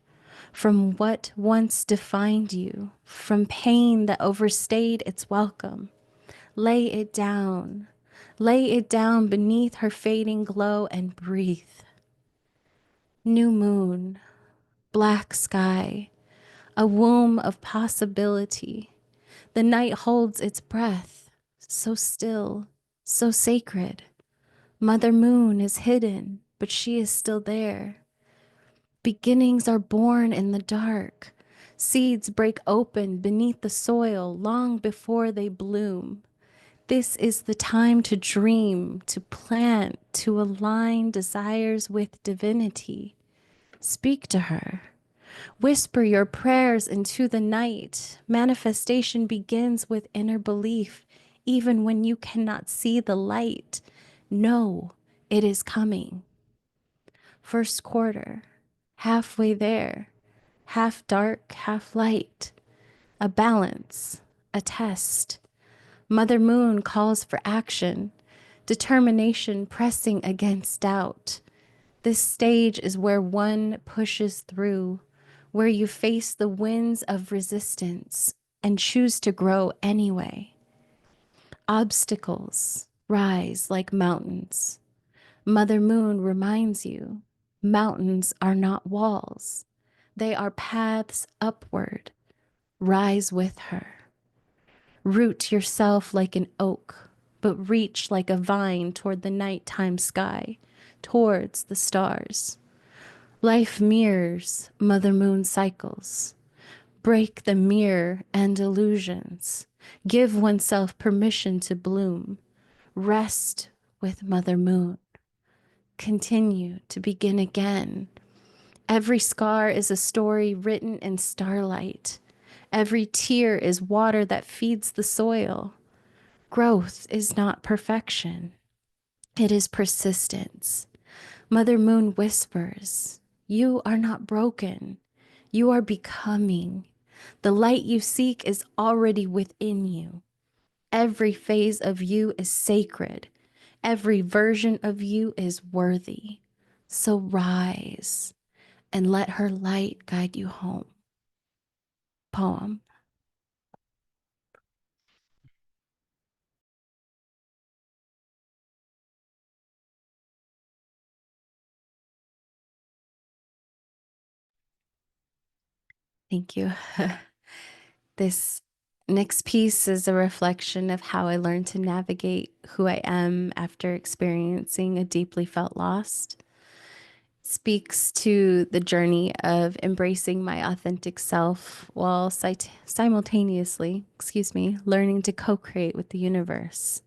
from what once defined you, from pain that overstayed its welcome. Lay it down. Lay it down beneath her fading glow and breathe. New moon, black sky, a womb of possibility. The night holds its breath, so still, so sacred. Mother Moon is hidden, but she is still there. Beginnings are born in the dark. Seeds break open beneath the soil long before they bloom. This is the time to dream, to plant, to align desires with divinity. Speak to her. Whisper your prayers into the night. Manifestation begins with inner belief, even when you cannot see the light. Know it is coming. First quarter, halfway there, half dark, half light. A balance, a test. Mother Moon calls for action, determination pressing against doubt. This stage is where one pushes through, where you face the winds of resistance and choose to grow anyway. Obstacles rise like mountains. Mother Moon reminds you, mountains are not walls. They are paths upward. Rise with her. Root yourself like an oak, but reach like a vine toward the nighttime sky, towards the stars. Life mirrors Mother Moon cycles. Break the mirror and illusions. Give oneself permission to bloom. Rest with Mother Moon. Continue to begin again. Every scar is a story written in starlight. Every tear is water that feeds the soil. Growth is not perfection. It is persistence. Mother Moon whispers, you are not broken. You are becoming. The light you seek is already within you. Every phase of you is sacred. Every version of you is worthy. So rise and let her light guide you home. Poem. Thank you. This next piece is a reflection of how I learned to navigate who I am after experiencing a deeply felt loss. It speaks to the journey of embracing my authentic self while simultaneously, learning to co-create with the universe,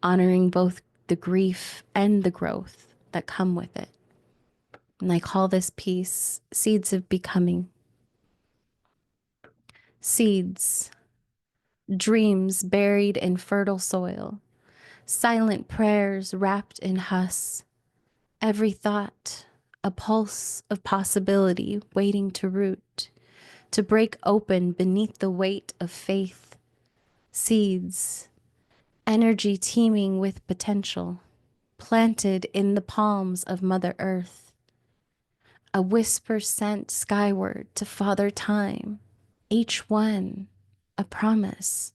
honoring both the grief and the growth that come with it. And I call this piece Seeds of Becoming. Seeds, dreams buried in fertile soil, silent prayers wrapped in husk, every thought a pulse of possibility waiting to root, to break open beneath the weight of faith. Seeds, energy teeming with potential, planted in the palms of Mother Earth. A whisper sent skyward to Father Time, each one a promise,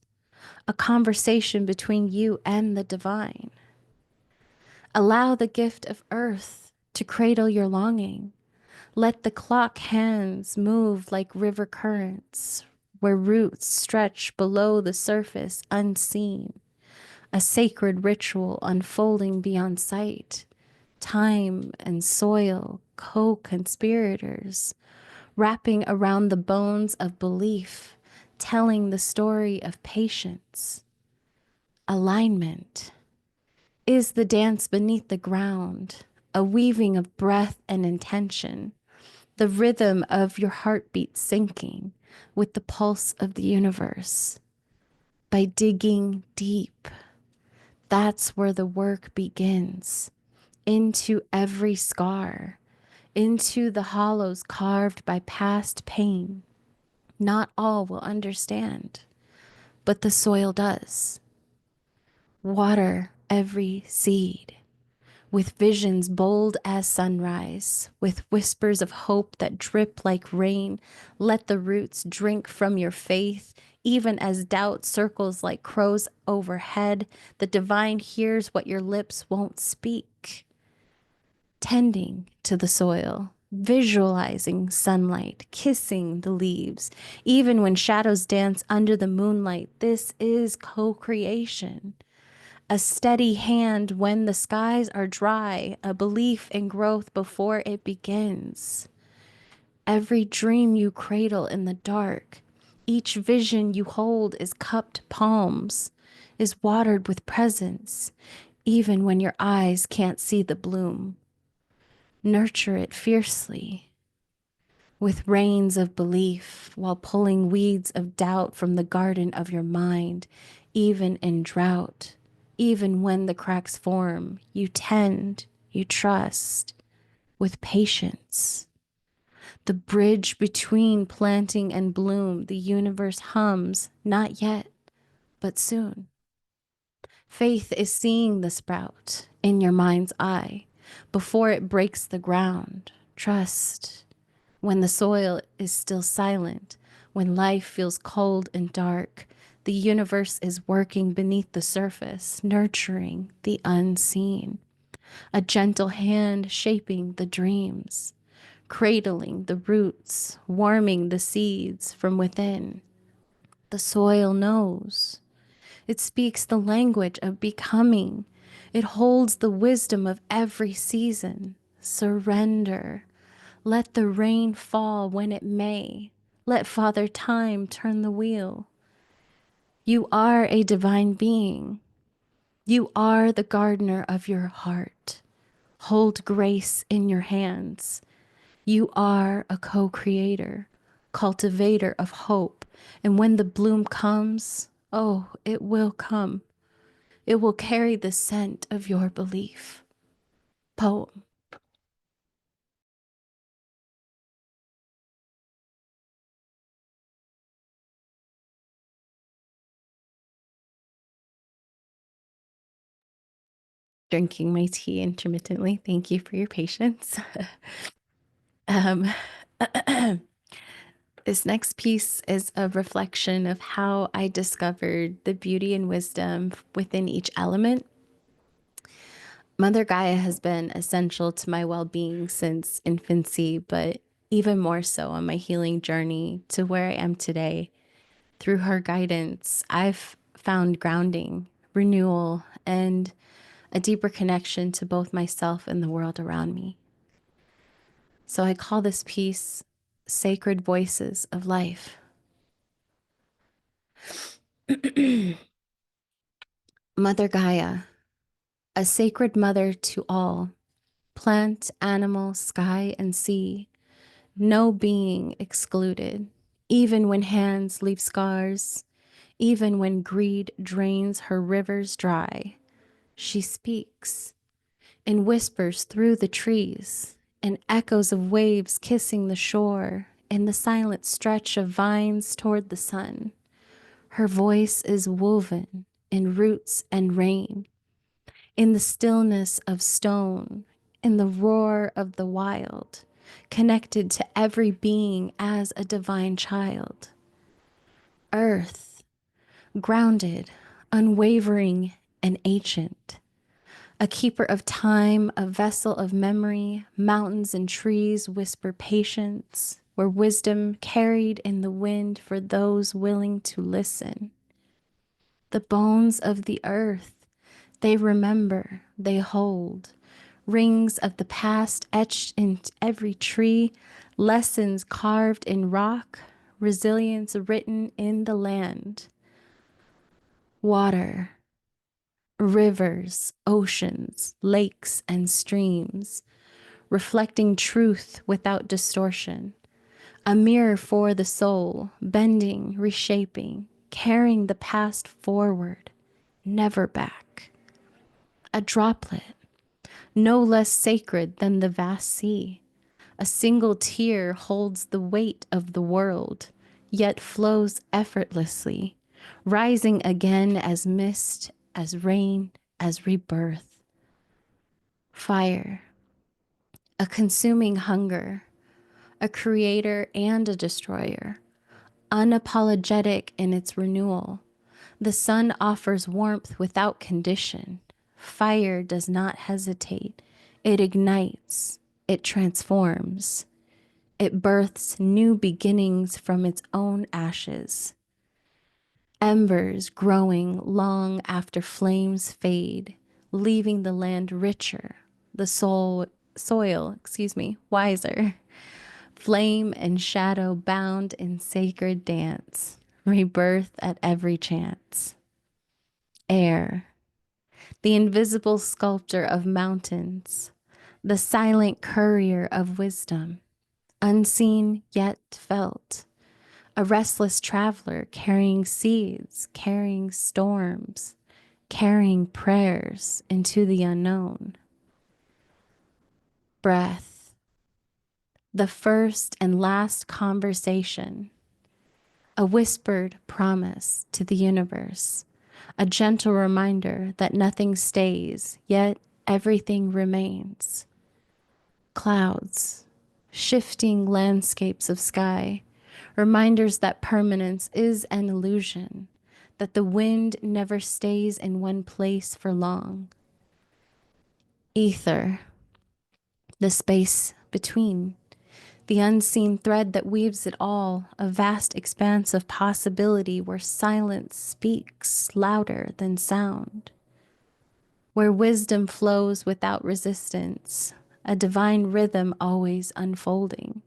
a conversation between you and the divine. Allow the gift of earth to cradle your longing. Let the clock hands move like river currents, where roots stretch below the surface unseen. A sacred ritual unfolding beyond sight. Time and soil, co-conspirators, wrapping around the bones of belief, telling the story of patience. Alignment is the dance beneath the ground, a weaving of breath and intention, the rhythm of your heartbeat syncing with the pulse of the universe. By digging deep, That's where the work begins, into every scar, into the hollows carved by past pain. Not all will understand, but the soil does. Water every seed with visions bold as sunrise, with whispers of hope that drip like rain. Let the roots drink from your faith, even as doubt circles like crows overhead. The divine hears what your lips won't speak. Tending to the soil, visualizing sunlight, kissing the leaves, even when shadows dance under the moonlight. This is co creation. A steady hand when the skies are dry, a belief in growth before it begins. Every dream you cradle in the dark, each vision you hold is cupped palms, is watered with presence, even when your eyes can't see the bloom. Nurture it fiercely with rains of belief while pulling weeds of doubt from the garden of your mind, even in drought. Even when the cracks form, you tend, you trust with patience. The bridge between planting and bloom, the universe hums, not yet, but soon. Faith is seeing the sprout in your mind's eye before it breaks the ground. Trust when the soil is still silent, when life feels cold and dark. The universe is working beneath the surface, nurturing the unseen. A gentle hand shaping the dreams, cradling the roots, warming the seeds from within. The soil knows. It speaks the language of becoming. It holds the wisdom of every season. Surrender. Let the rain fall when it may. Let Father Time turn the wheel. You are a divine being. You are the gardener of your heart. Hold grace in your hands. You are a co-creator, cultivator of hope. And when the bloom comes, oh, it will come. It will carry the scent of your belief. Poem. Drinking my tea intermittently. Thank you for your patience. um, this next piece is a reflection of how I discovered the beauty and wisdom within each element. Mother Gaia has been essential to my well-being since infancy, but even more so on my healing journey to where I am today. Through her guidance, I've found grounding, renewal, and a deeper connection to both myself and the world around me. So I call this piece Sacred Voices of Life. Mother Gaia, a sacred mother to all, plant, animal, sky, and sea, no being excluded, even when hands leave scars, even when greed drains her rivers dry. She speaks in whispers through the trees, in echoes of waves kissing the shore, in the silent stretch of vines toward the sun. Her voice is woven in roots and rain, in the stillness of stone, in the roar of the wild, connected to every being as a divine child. Earth, grounded, unwavering, and ancient. A keeper of time, a vessel of memory, mountains and trees whisper patience, where wisdom carried in the wind for those willing to listen. The bones of the earth, they remember, they hold. Rings of the past etched in every tree, lessons carved in rock, resilience written in the land. Water, rivers, oceans, lakes, and streams, reflecting truth without distortion. A mirror for the soul, bending, reshaping, carrying the past forward, never back. A droplet, no less sacred than the vast sea. A single tear holds the weight of the world, yet flows effortlessly, rising again as mist, as rain, as rebirth. Fire, a consuming hunger, a creator and a destroyer, unapologetic in its renewal. The sun offers warmth without condition. Fire does not hesitate. It ignites. It transforms. It births new beginnings from its own ashes. Embers growing long after flames fade, leaving the land richer, the soil, wiser. Flame and shadow bound in sacred dance, rebirth at every chance. Air, the invisible sculptor of mountains, the silent courier of wisdom, unseen yet felt, a restless traveler carrying seeds, carrying storms, carrying prayers into the unknown. Breath, the first and last conversation, a whispered promise to the universe, a gentle reminder that nothing stays, yet everything remains. Clouds, shifting landscapes of sky, reminders that permanence is an illusion, that the wind never stays in one place for long. Ether, the space between, the unseen thread that weaves it all, a vast expanse of possibility where silence speaks louder than sound, where wisdom flows without resistance, a divine rhythm always unfolding.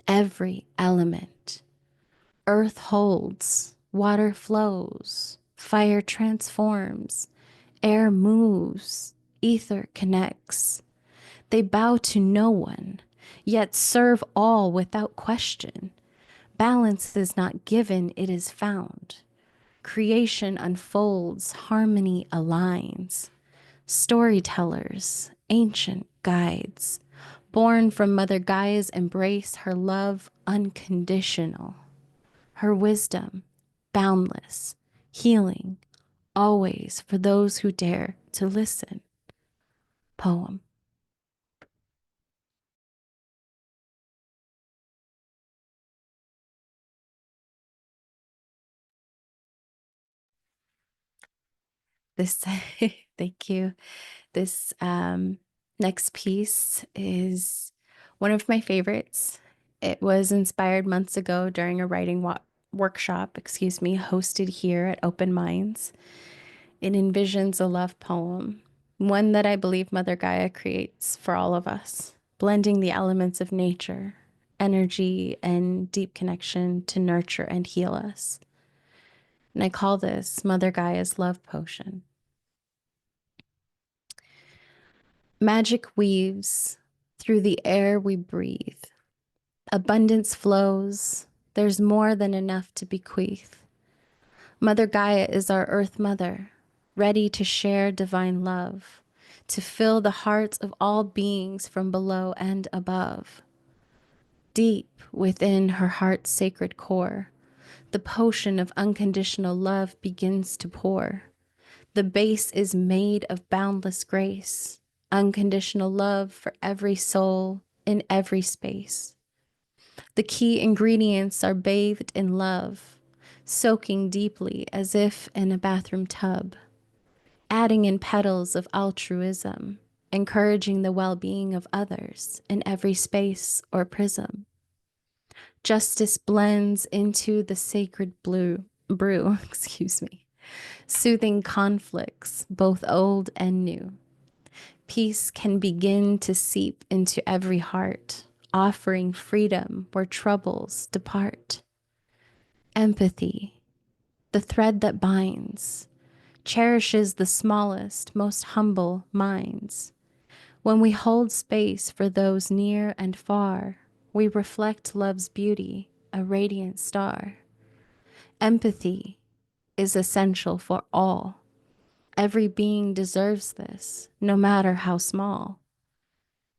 Every element, earth holds, water flows, fire transforms, air moves, ether connects. They bow to no one, yet serve all without question. Balance is not given, it is found. Creation unfolds, harmony aligns. Storytellers, ancient guides, born from Mother Gaia's embrace, her love unconditional, her wisdom boundless, healing always for those who dare to listen. Poem. This, thank you. This next piece is one of my favorites. It was inspired months ago during a writing workshop, hosted here at Open Minds. It envisions a love poem, one that I believe Mother Gaia creates for all of us, blending the elements of nature, energy, and deep connection to nurture and heal us. And I call this Mother Gaia's love potion. Magic weaves through the air we breathe. Abundance flows. There's more than enough to bequeath. Mother Gaia is our Earth Mother, ready to share divine love, to fill the hearts of all beings from below and above. Deep within her heart's sacred core, the potion of unconditional love begins to pour. The base is made of boundless grace, unconditional love for every soul in every space. The key ingredients are bathed in love, soaking deeply as if in a bathroom tub, adding in petals of altruism, encouraging the well-being of others in every space or prism. Justice blends into the sacred brew, soothing conflicts, both old and new. Peace can begin to seep into every heart, offering freedom where troubles depart. Empathy, the thread that binds, cherishes the smallest, most humble minds. When we hold space for those near and far, we reflect love's beauty, a radiant star. Empathy is essential for all. Every being deserves this, no matter how small.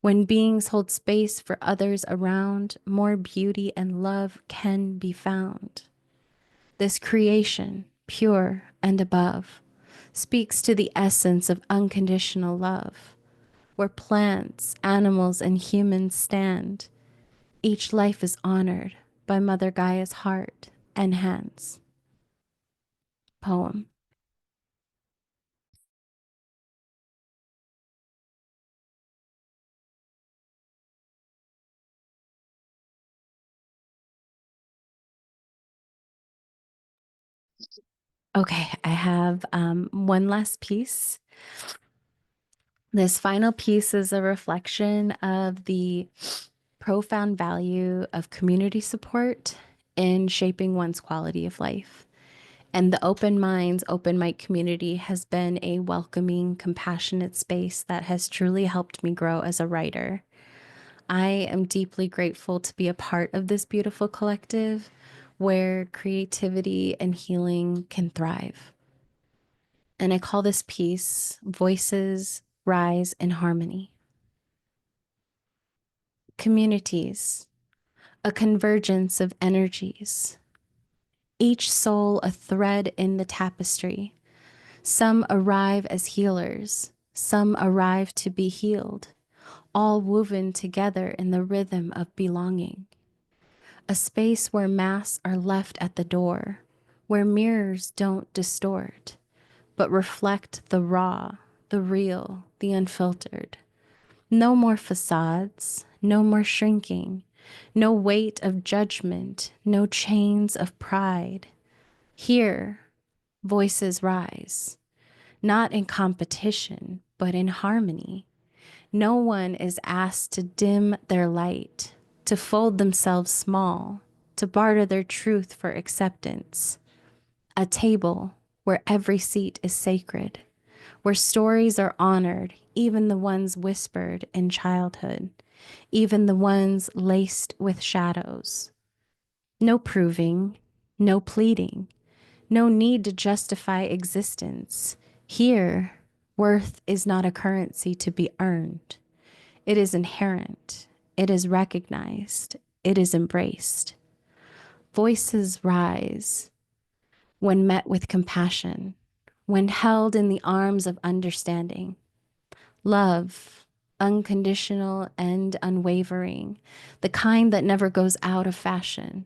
When beings hold space for others around, more beauty and love can be found. This creation, pure and above, speaks to the essence of unconditional love, where plants, animals, and humans stand. Each life is honored by Mother Gaia's heart and hands. Poem. Okay, I have one last piece. This final piece is a reflection of the profound value of community support in shaping one's quality of life. And the Open Minds, Open Mic community has been a welcoming, compassionate space that has truly helped me grow as a writer. I am deeply grateful to be a part of this beautiful collective where creativity and healing can thrive. And I call this piece Voices Rise in Harmony. Communities, a convergence of energies, each soul a thread in the tapestry. Some arrive as healers, some arrive to be healed, all woven together in the rhythm of belonging. A space where masks are left at the door, where mirrors don't distort, but reflect the raw, the real, the unfiltered. No more facades, no more shrinking, no weight of judgment, no chains of pride. Here, voices rise, not in competition, but in harmony. No one is asked to dim their light, to fold themselves small, to barter their truth for acceptance. A table where every seat is sacred, where stories are honored, even the ones whispered in childhood, even the ones laced with shadows. No proving, no pleading, no need to justify existence. Here, worth is not a currency to be earned. It is inherent, it is recognized, it is embraced. Voices rise when met with compassion, when held in the arms of understanding. Love, unconditional and unwavering, the kind that never goes out of fashion.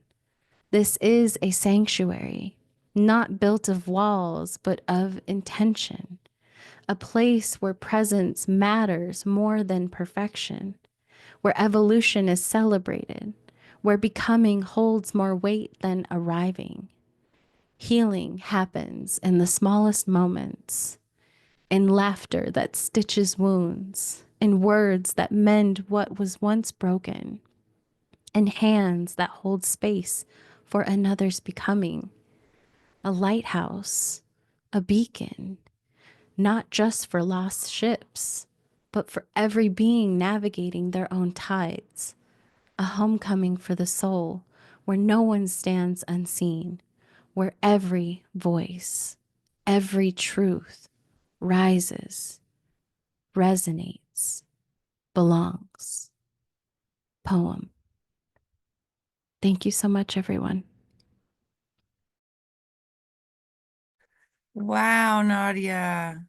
This is a sanctuary, not built of walls, but of intention, a place where presence matters more than perfection, where evolution is celebrated, where becoming holds more weight than arriving. Healing happens in the smallest moments, in laughter that stitches wounds, in words that mend what was once broken, in hands that hold space for another's becoming. A lighthouse, a beacon, not just for lost ships, but for every being navigating their own tides. A homecoming for the soul where no one stands unseen, where every voice, every truth rises, resonates, belongs. Poem. Thank you so much, everyone. Wow, Nadia.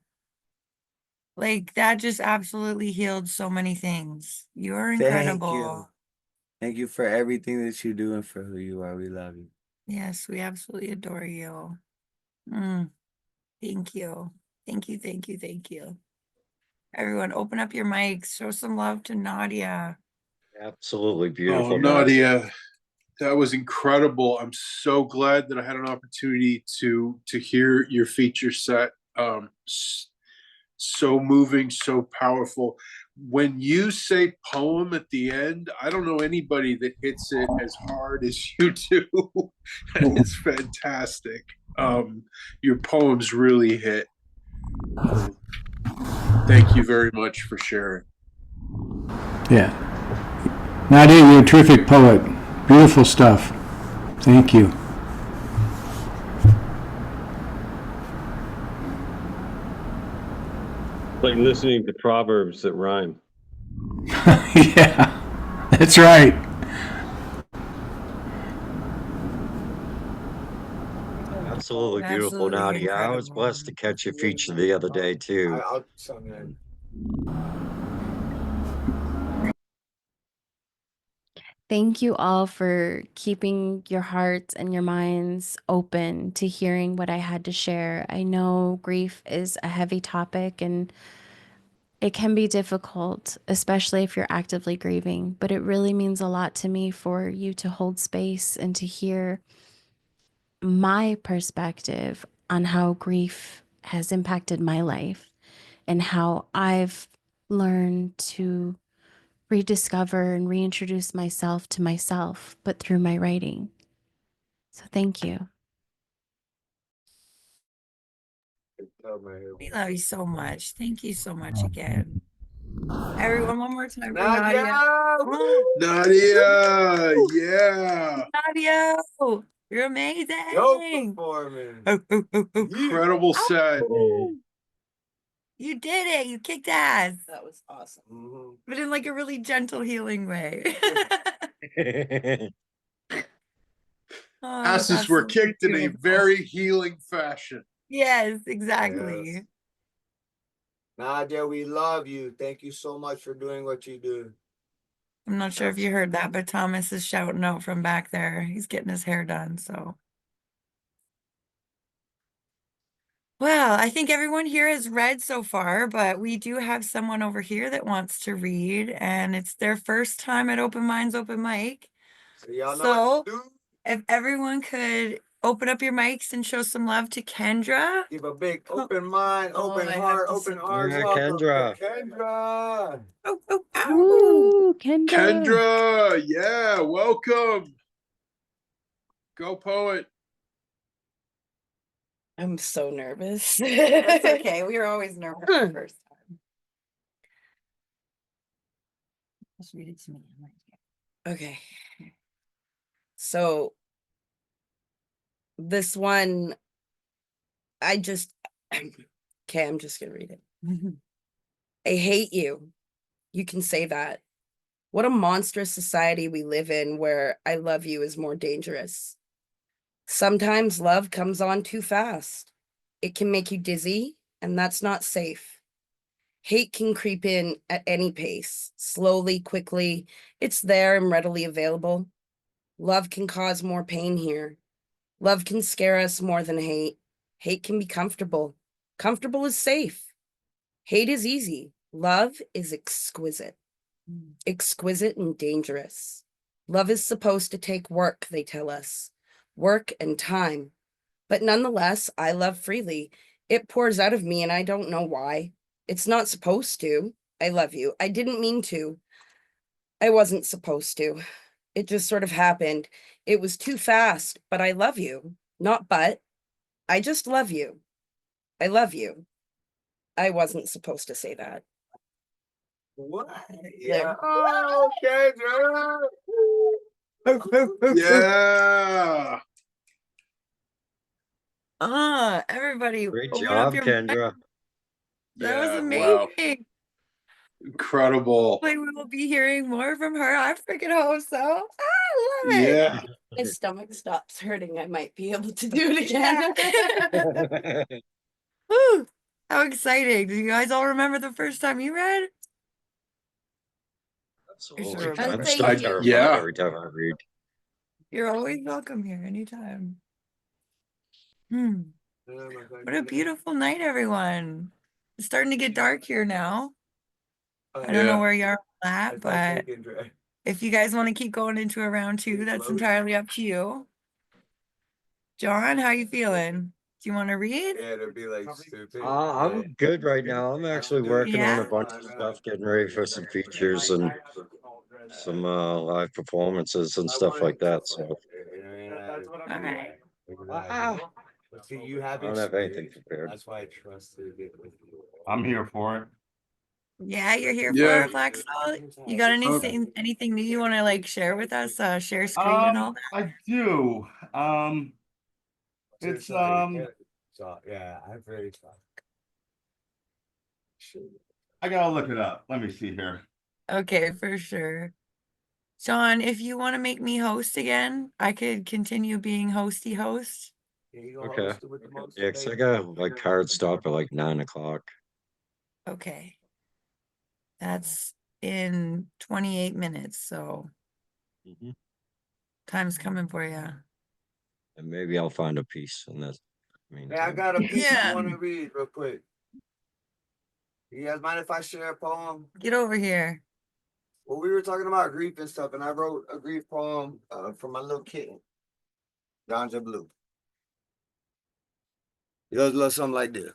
Like that just absolutely healed so many things. You're Thank you. incredible. Thank you for everything that you do and for who you are. We love you. Yes, we absolutely adore you. Mm, thank you. Thank you, thank you, thank you. Everyone, open up your mics. Show some love to Nadia. Absolutely Oh, beautiful, Nadia. Nadia, that was incredible. I'm so glad that I had an opportunity to hear your feature set. So moving, so powerful. When you say poem at the end, I don't know anybody that hits it as hard as you do. That is fantastic. Your poems really hit. Thank you very much for sharing. Yeah. Nadia, you're a terrific poet. Beautiful stuff. Thank you. Like listening to proverbs that rhyme. Yeah, that's right. Absolutely beautiful, Absolutely Nadia. I was incredible. blessed to catch your feature the other day too. Thank you all for keeping your hearts and your minds open to hearing what I had to share. I know grief is a heavy topic and it can be difficult, especially if you're actively grieving, but it really means a lot to me for you to hold space and to hear my perspective on how grief has impacted my life and how I've learned to rediscover and reintroduce myself to myself, but through my writing. So thank you. We love you so much. Thank you so much again. Everyone, one more time for Nadia. Nadia, yeah. Nadia, you're amazing. Incredible set. You did it. You kicked ass. That was awesome. But in like a really gentle, healing way. Oh, that's Asses were absolutely kicked in a beautiful. very healing fashion. Yes, exactly. Yes. Nadia, we love you. Thank you so much for doing what you do. I'm not sure if you heard that, but Thomas is shouting out from back there. He's getting his hair done, so. Well, I think everyone here has read so far, but we do have someone over here that wants to read, and it's their first time at Open Minds Open Mic. So y'all know So, what to do. if everyone could open up your mics and show some love to Kendra. Give a big open mind, open I have heart, to open sit arms. Yeah, Welcome Kendra. to Kendra. Oh, oh, ow. Woo, Kendra. Kendra, yeah, welcome. Go poet. I'm so nervous. That's okay. We were always nervous the first time. Just read it to me. Okay. So this one, I just, okay, I'm just gonna read it. I hate you. You can say that. What a monstrous society we live in where I love you is more dangerous. Sometimes love comes on too fast. It can make you dizzy, and that's not safe. Hate can creep in at any pace, slowly, quickly. It's there and readily available. Love can cause more pain here. Love can scare us more than hate. Hate can be comfortable. Comfortable is safe. Hate is easy. Love is exquisite. Exquisite and dangerous. Love is supposed to take work, they tell us. Work and time. But nonetheless, I love freely. It pours out of me and I don't know why. It's not supposed to. I love you. I didn't mean to. I wasn't supposed to. It just sort of happened. It was too fast, but I love you. Not but. I just love you. I love you. I wasn't supposed to say that. What? Yeah. Oh, Kendra. Yeah. Everybody Great open up job, your mic. Kendra. That was Yeah, wow. amazing. Incredible. Hopefully we will be hearing more from her. I freaking hope so. I love it. Yeah. My stomach stops hurting. I might be able to do it again. Woo, how exciting. Do you guys all remember the first time you read? Absolutely. And I'm thank still you. terrified Yeah. every time I read. You're always welcome here anytime. What a beautiful night, everyone. It's starting to get dark here now. I don't know Yeah. where you are at, but if you guys want to keep going into a round two, that's entirely up to you. John, how you feeling? Do you want to read? Yeah, it'll be like stupid. I'm good right now. I'm actually working on a Yeah? bunch of stuff, getting ready for some features and some live performances and stuff like that. So All right. I See, you have don't have anything experience. prepared. That's why I trusted it with you. I'm here for it. Yeah, you're here for Yeah. it, Black Salt. You got anything new you want to like share with us? Share screen and all that? I do. It's So, yeah, I've already I gotta look it up. Let me see here. Okay, for sure. Sean, if you want to make me host again, I could continue being hosty host. Okay. Yeah, 'cause I got like hard stop at like 9 o'clock. Okay. That's in 28 minutes, so Mhm. time's coming for you. And maybe I'll find a piece in that Hey, I meantime. got a piece Yeah. I want to read real quick. You guys mind if I share a poem? Get over here. Well, we were talking about grief and stuff, and I wrote a grief poem for my little kitten, Ganja Blue. It goes a little something like this.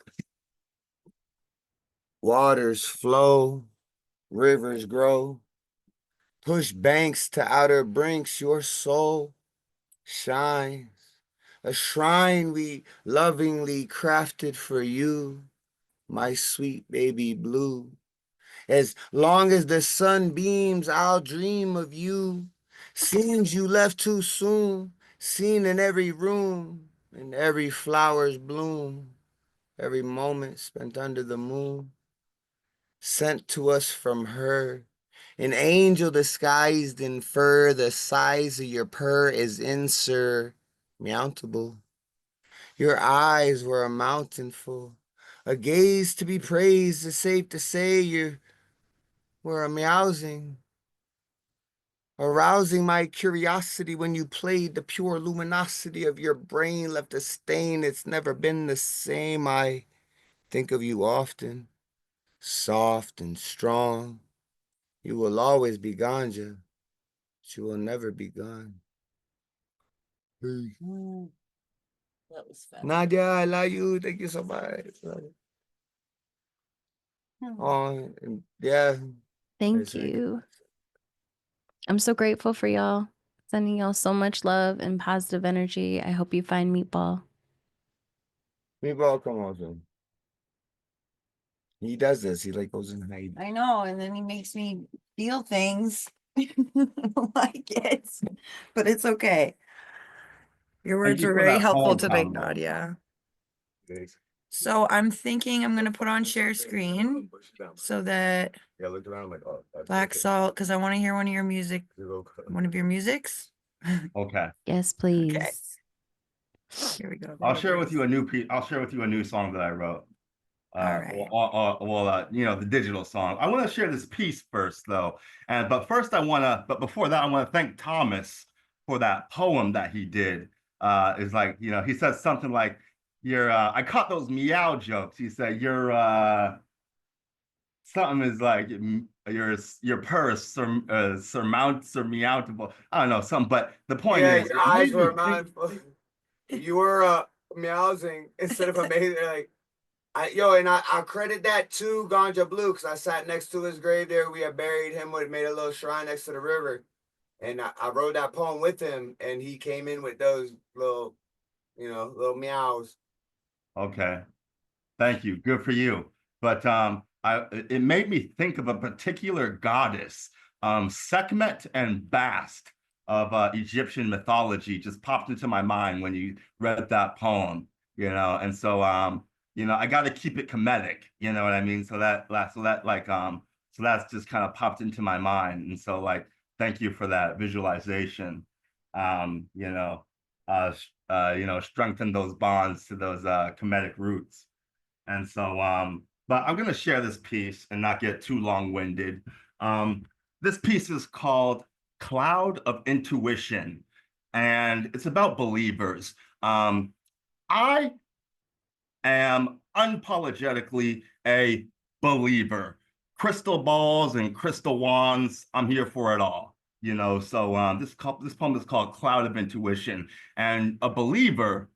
Waters flow, rivers grow, push banks to outer brinks, your soul shines. A shrine we lovingly crafted for you, my sweet baby blue. As long as the sun beams, I'll dream of you. Seems you left too soon, seen in every room, in every flower's bloom, every moment spent under the moon. Sent to us from her, an angel disguised in fur, the size of your purr is insurmountable. Your eyes were a mountain full, a gaze to be praised, it's safe to say you were a meowsing, arousing my curiosity when you played. The pure luminosity of your brain left a stain. It's never been the same. I think of you often, soft and strong. You will always be ganja, but you will never be gone. Hey. That was fun. Nadia, I love you. Thank you so much. Oh, and yeah. Thank you. I'm so grateful for y'all. Sending y'all so much love and positive energy. I hope you find Meatball. Meatball, come on, soon. He does this. He like goes in hide. I know, and then he makes me feel things like it, but it's okay. Your Thank words you were for very that helpful poem, today, Combo. Nadia. Thanks. So I'm thinking I'm gonna put on share screen so that Yeah, I looked around like, oh, Black Salt, because I want to hear one of your musics. Okay. Yes, Okay, please. here we go. I'll There it share with is. you a new piece. I'll share with you a new song that I wrote. All right. You know, the digital song. I want to share this piece first, though. But before that, I want to thank Thomas for that poem that he did. Is like, you know, he says something like, I caught those meow jokes. He said, something is like, your purr is surmountable. I don't know, something, but the point yeah, is, your it eyes made me were think. mindful. You were meowsing instead of amazing. Like, and I credit that to Ganja Blue because I sat next to his grave there. We had buried him, with made a little shrine next to the river, and I wrote that poem with him, and he came in with those little, little meows. Okay. Thank you. Good for you. But it made me think of a particular goddess, Sekhmet and Bast of Egyptian mythology just popped into my mind when you read that poem, you know. And so you know, I got to keep it comedic, you know what I mean? So that's just kind of popped into my mind. And so like, thank you for that visualization. You know, you know, strengthen those bonds to those comedic roots. And so, but I'm going to share this piece and not get too long-winded. This piece is called Cloud of Intuition, and it's about believers. I am unapologetically a believer. Crystal balls and crystal wands, I'm here for it all. You know, so this poem is called Cloud of Intuition, and a believer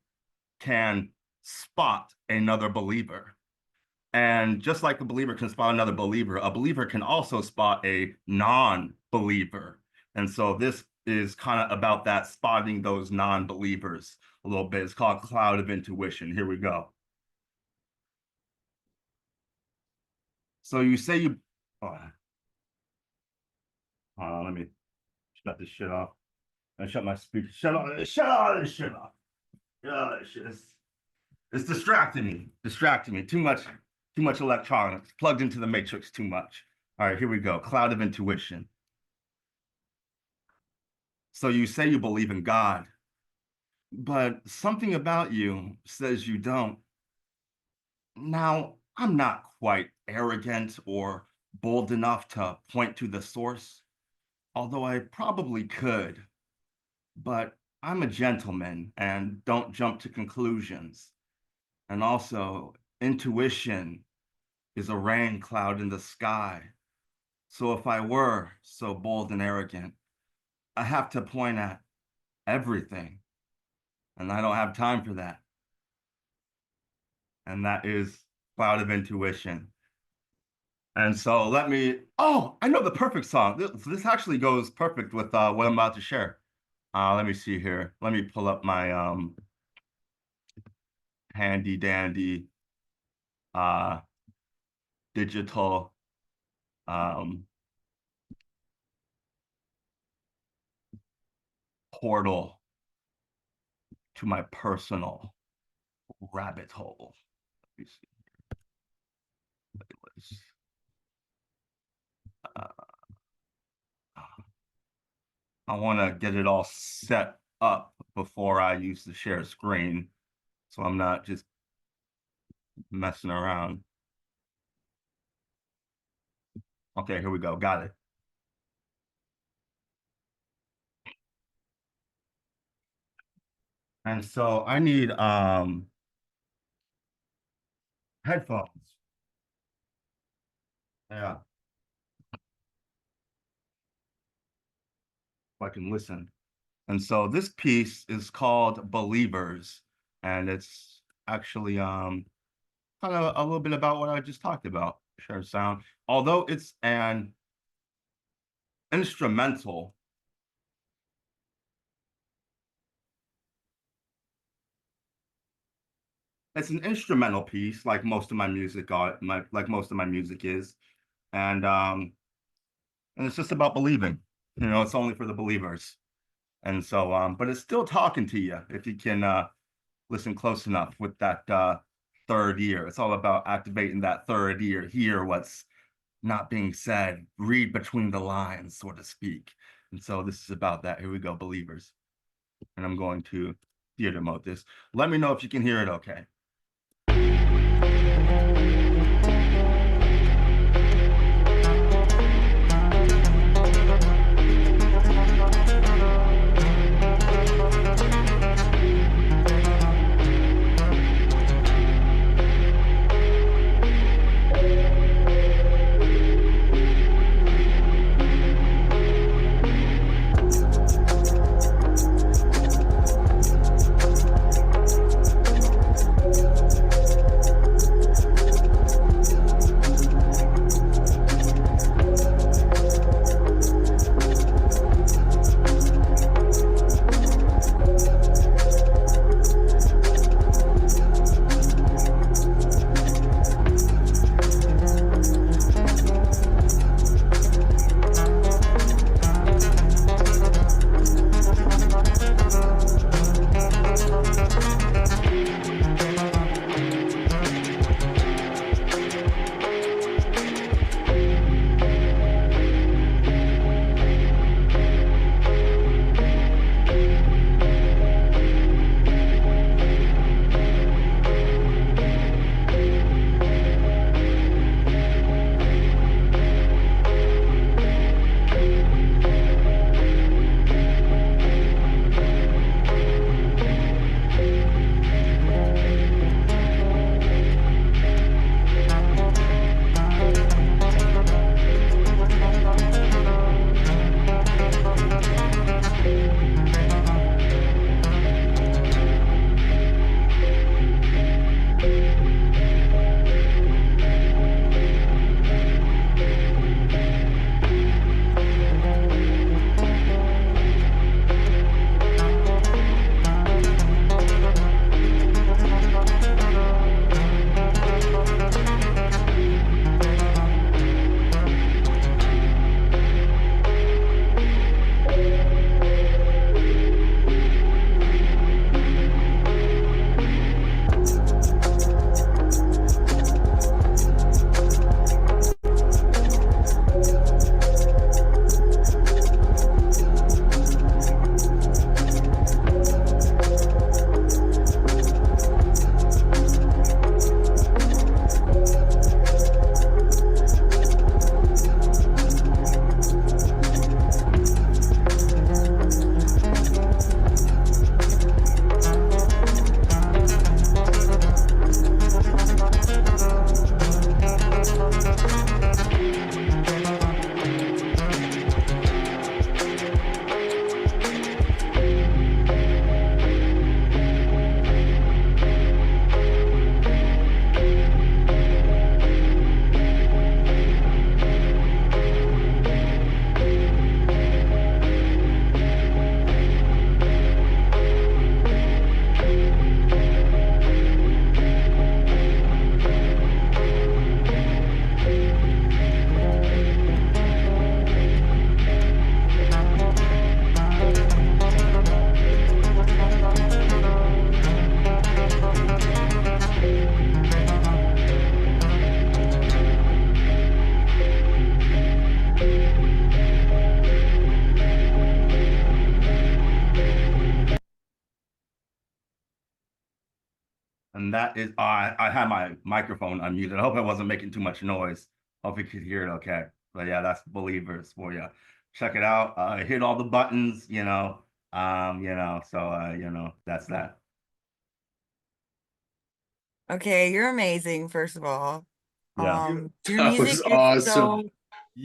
can spot another believer. And just like a believer can spot another believer, a believer can also spot a non-believer. And so this is kind of about that, spotting those non-believers a little bit. It's called Cloud of Intuition. Here we go. So you say you, oh, let me shut this shit off. I shut my speaker. Shut all this shit off. Yeah, it's distracting me. Too much Too much electronics, plugged into the matrix too much. All right, here we go. Cloud of intuition. So you say you believe in God, but something about you says you don't. Now, I'm not quite arrogant or bold enough to point to the source, although I probably could, but I'm a gentleman and don't jump to conclusions. And also, intuition is a rain cloud in the sky. So if I were so bold and arrogant, I have to point at everything, and I don't have time for that. And that is cloud of intuition. And so I know the perfect song. This actually goes perfect with what I'm about to share. Let me see here. Let me pull up my handy dandy digital portal to my personal rabbit hole. Let me see. Playlists. I want to get it all set up before I use the share screen, so I'm not just messing around. Okay, here we go. Got it. And so I need headphones. Yeah. I can listen. And so this piece is called Believers, and it's actually kind of a little bit about what I just talked about, share sound. Although it's an instrumental, it's an instrumental piece, like most of my music is, and it's just about believing. You know, it's only for the believers. And so, but it's still talking to you if you can listen close enough with that third ear. It's all about activating that third ear, hear what's not being said, read between the lines, so to speak. And so this is about that. Here we go, believers. And I'm going to theater mode this. Let me know if you can hear it okay. and that is, I had my microphone unmuted. I hope I wasn't making too much noise. Hope you could hear it okay. But yeah, that's Believers for you. Check it out. Hit all the buttons, so that's that. Okay, you're amazing, first of all. Yeah. Your That was music is awesome. so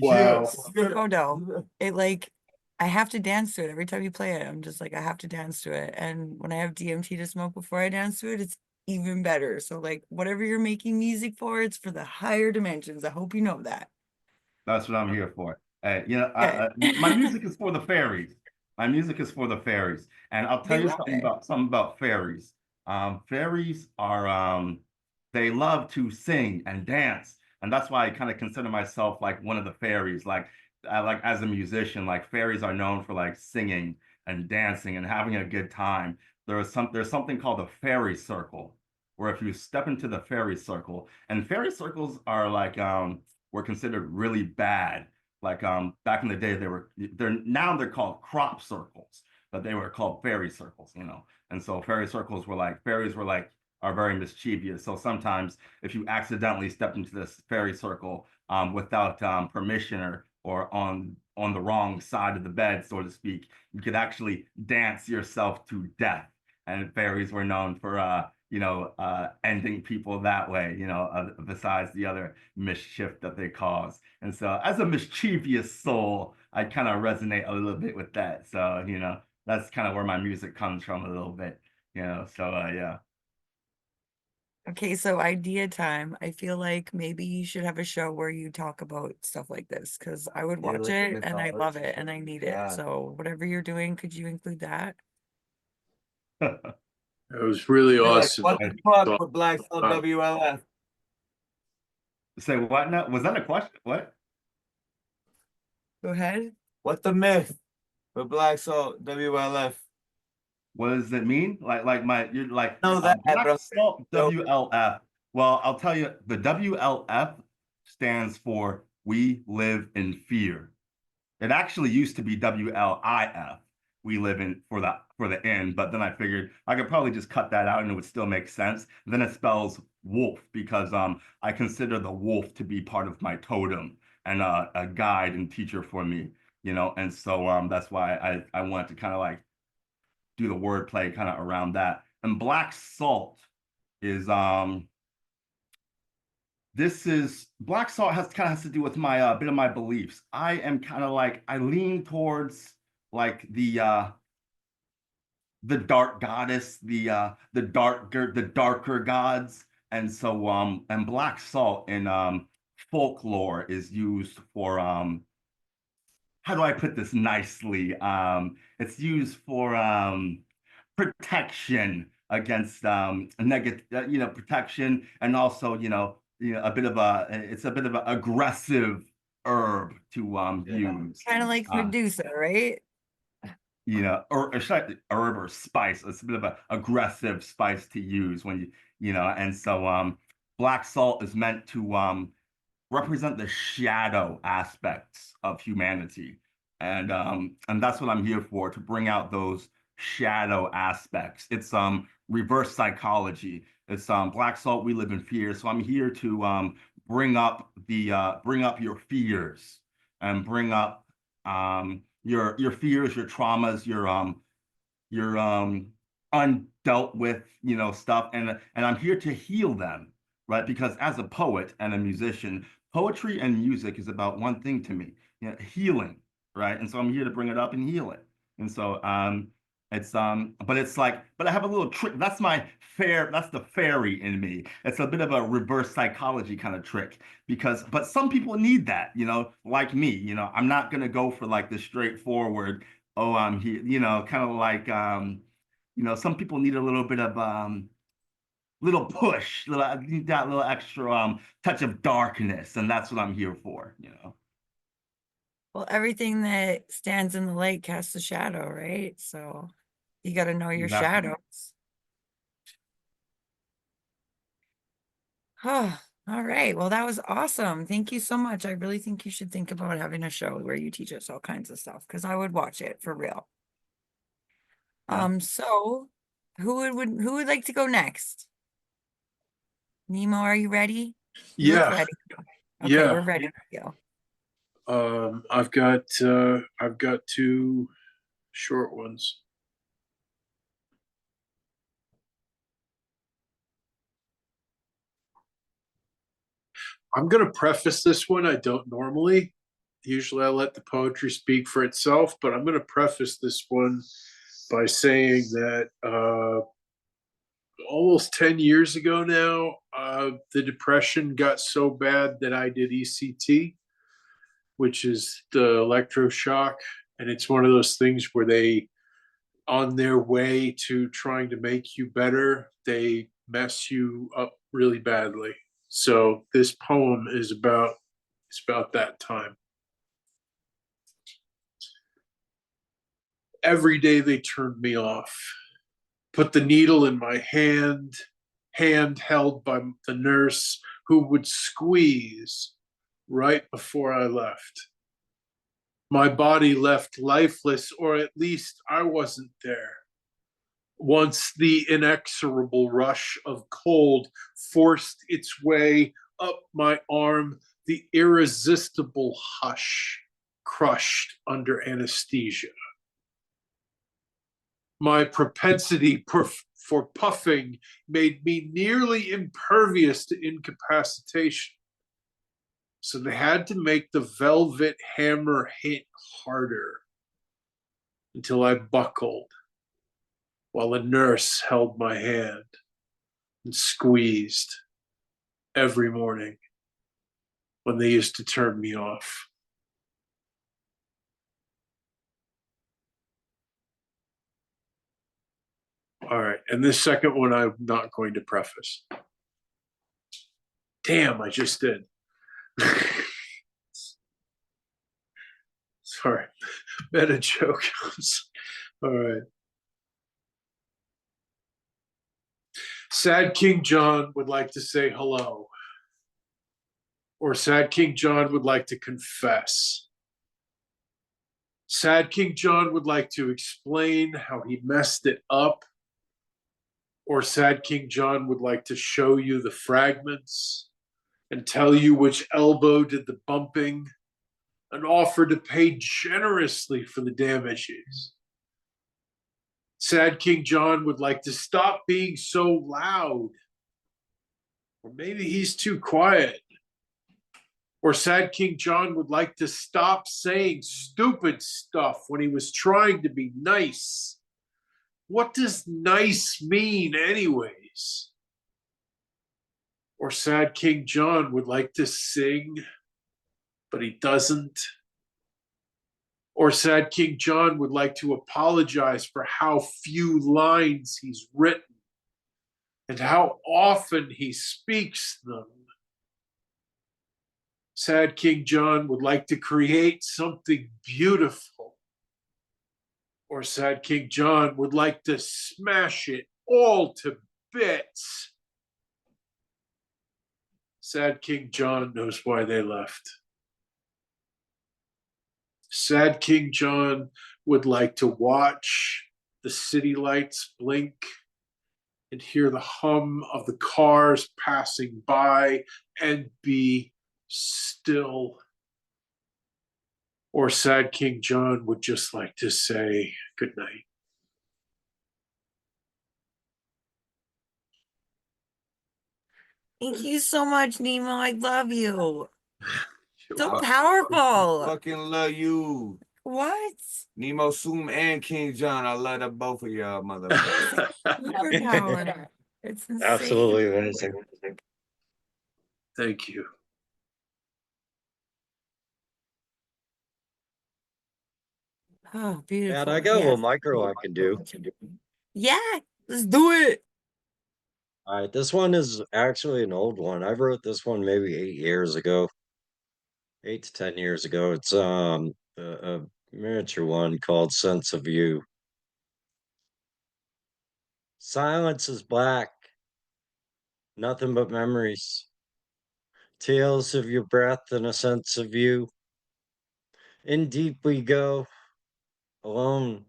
Wow. so dope. It like I have to dance to it every time you play it. I'm just like I have to dance to it. And when I have DMT to smoke before I dance to it, it's even better. So like whatever you're making music for, it's for the higher dimensions. I hope you know that. That's what I'm here for. Okay. My music is for the fairies. My music is for the fairies, and I'll tell They you love it. something about fairies. Fairies are they love to sing and dance, and that's why I kind of consider myself like one of the fairies. Like as a musician, like fairies are known for like singing and dancing and having a good time. There's something called a fairy circle, where if you step into the fairy circle, and fairy circles are like were considered really bad. Like back in the day, they're called crop circles, but they were called fairy circles. And so fairies were like are very mischievous. So sometimes if you accidentally step into this fairy circle without permission or on the wrong side of the bed, so to speak, you could actually dance yourself to death. And fairies were known for ending people that way, besides the other mischief that they cause. And so, as a mischievous soul, I kind of resonate a little bit with that. So, that's kind of where my music comes from a little bit. So, yeah. Okay, so idea time. I feel like maybe you should have a show where you talk about stuff like this because I would watch it and I love it and I need it. So whatever you're doing, could you include that? It was really awesome. What the fuck with Black Soul WLF? Say what now? Was that a question? What? Go ahead. What the myth with Black Soul WLF? What does it mean? You're like Know that, Black bro. Salt WLF. Well, I'll tell you, the WLF stands for We Live in Fear. It actually used to be WLIF. We live in for the end, but then I figured I could probably just cut that out and it would still make sense. Then it spells wolf because I consider the wolf to be part of my totem and a guide and teacher for me. And so that's why I wanted to kind of like do the wordplay kind of around that. And black salt is this is black salt has to do with my bit of my beliefs. I am kind of like I lean towards like the dark goddess, the darker gods, and so and black salt in folklore is used for how do I put this nicely? It's used for protection against negative, protection, and also, a bit of it's a bit of an aggressive herb to use. Kind of like Medusa, right? Or herb or spice. It's a bit of an aggressive spice to use and so black salt is meant to represent the shadow aspects of humanity. And that's what I'm here for, to bring out those shadow aspects. It's reverse psychology. It's black salt, we live in fear. So I'm here to bring up your fears and bring up your fears, your traumas, your undealt with stuff, and I'm here to heal them, right? Because as a poet and a musician, poetry and music is about one thing to me, healing, right? And so I'm here to bring it up and heal it. And so but I have a little trick. That's the fairy in me. It's a bit of a reverse psychology kind of trick but some people need that, like me. I'm not gonna go for like the straightforward, oh, I'm here, kind of like some people need a little bit of little push, I need that little extra touch of darkness, and that's what I'm here for. Well, everything that stands in the light casts a shadow, right? So you got to know your Exactly. shadows. Oh, all right. Well, that was awesome. Thank you so much. I really think you should think about having a show where you teach us all kinds of stuff because I would watch it for real. Yeah. So who would like to go next? Nemo, are you ready? You look Yeah, ready. Okay, yeah. we're ready to go. I've got two short ones. I'm gonna preface this one. I don't normally. Usually I let the poetry speak for itself, but I'm gonna preface this one by saying that almost 10 years ago now, the depression got so bad that I did ECT, which is the electroshock. And it's one of those things where they, on their way to trying to make you better, they mess you up really badly. So this poem is about it's about that time. Every day they turned me off, put the needle in my hand held by the nurse who would squeeze right before I left. My body left lifeless, or at least I wasn't there. Once the inexorable rush of cold forced its way up my arm, the irresistible hush crushed under anesthesia. My propensity for puffing made me nearly impervious to incapacitation. So they had to make the velvet hammer hit harder until I buckled while a nurse held my hand and squeezed every morning when they used to turn me off. All right. And this second one, I'm not going to preface. Damn, I just did. Sorry. Meta joke. All right. Sad King John would like to say hello. Or Sad King John would like to confess. Sad King John would like to explain how he messed it up. Or Sad King John would like to show you the fragments and tell you which elbow did the bumping and offer to pay generously for the damages. Sad King John would like to stop being so loud. Or maybe he's too quiet. Or Sad King John would like to stop saying stupid stuff when he was trying to be nice. What does nice mean, anyways? Or Sad King John would like to sing, but he doesn't. Or Sad King John would like to apologize for how few lines he's written and how often he speaks them. Sad King John would like to create something beautiful. Or Sad King John would like to smash it all to bits. Sad King John knows why they left. Sad King John would like to watch the city lights blink and hear the hum of the cars passing by and be still. Or Sad King John would just like to say good night. Thank you so much, Nemo. I love you. So Fuck- powerful. Fucking love you. What? Nemo Soom and King John. I love the both of y'all, motherfuckers. Superpower. It's insane. Absolutely amazing. Thank you. Oh, beautiful. And I got a little Yes. micro I can do. Yeah, let's do it. All right, this one is actually an old one. I wrote this one maybe 8 years ago, 8 to 10 years ago. It's a miniature one called Sense of You. Silence is black, nothing but memories, tales of your breath and a sense of you. In deep we go, alone,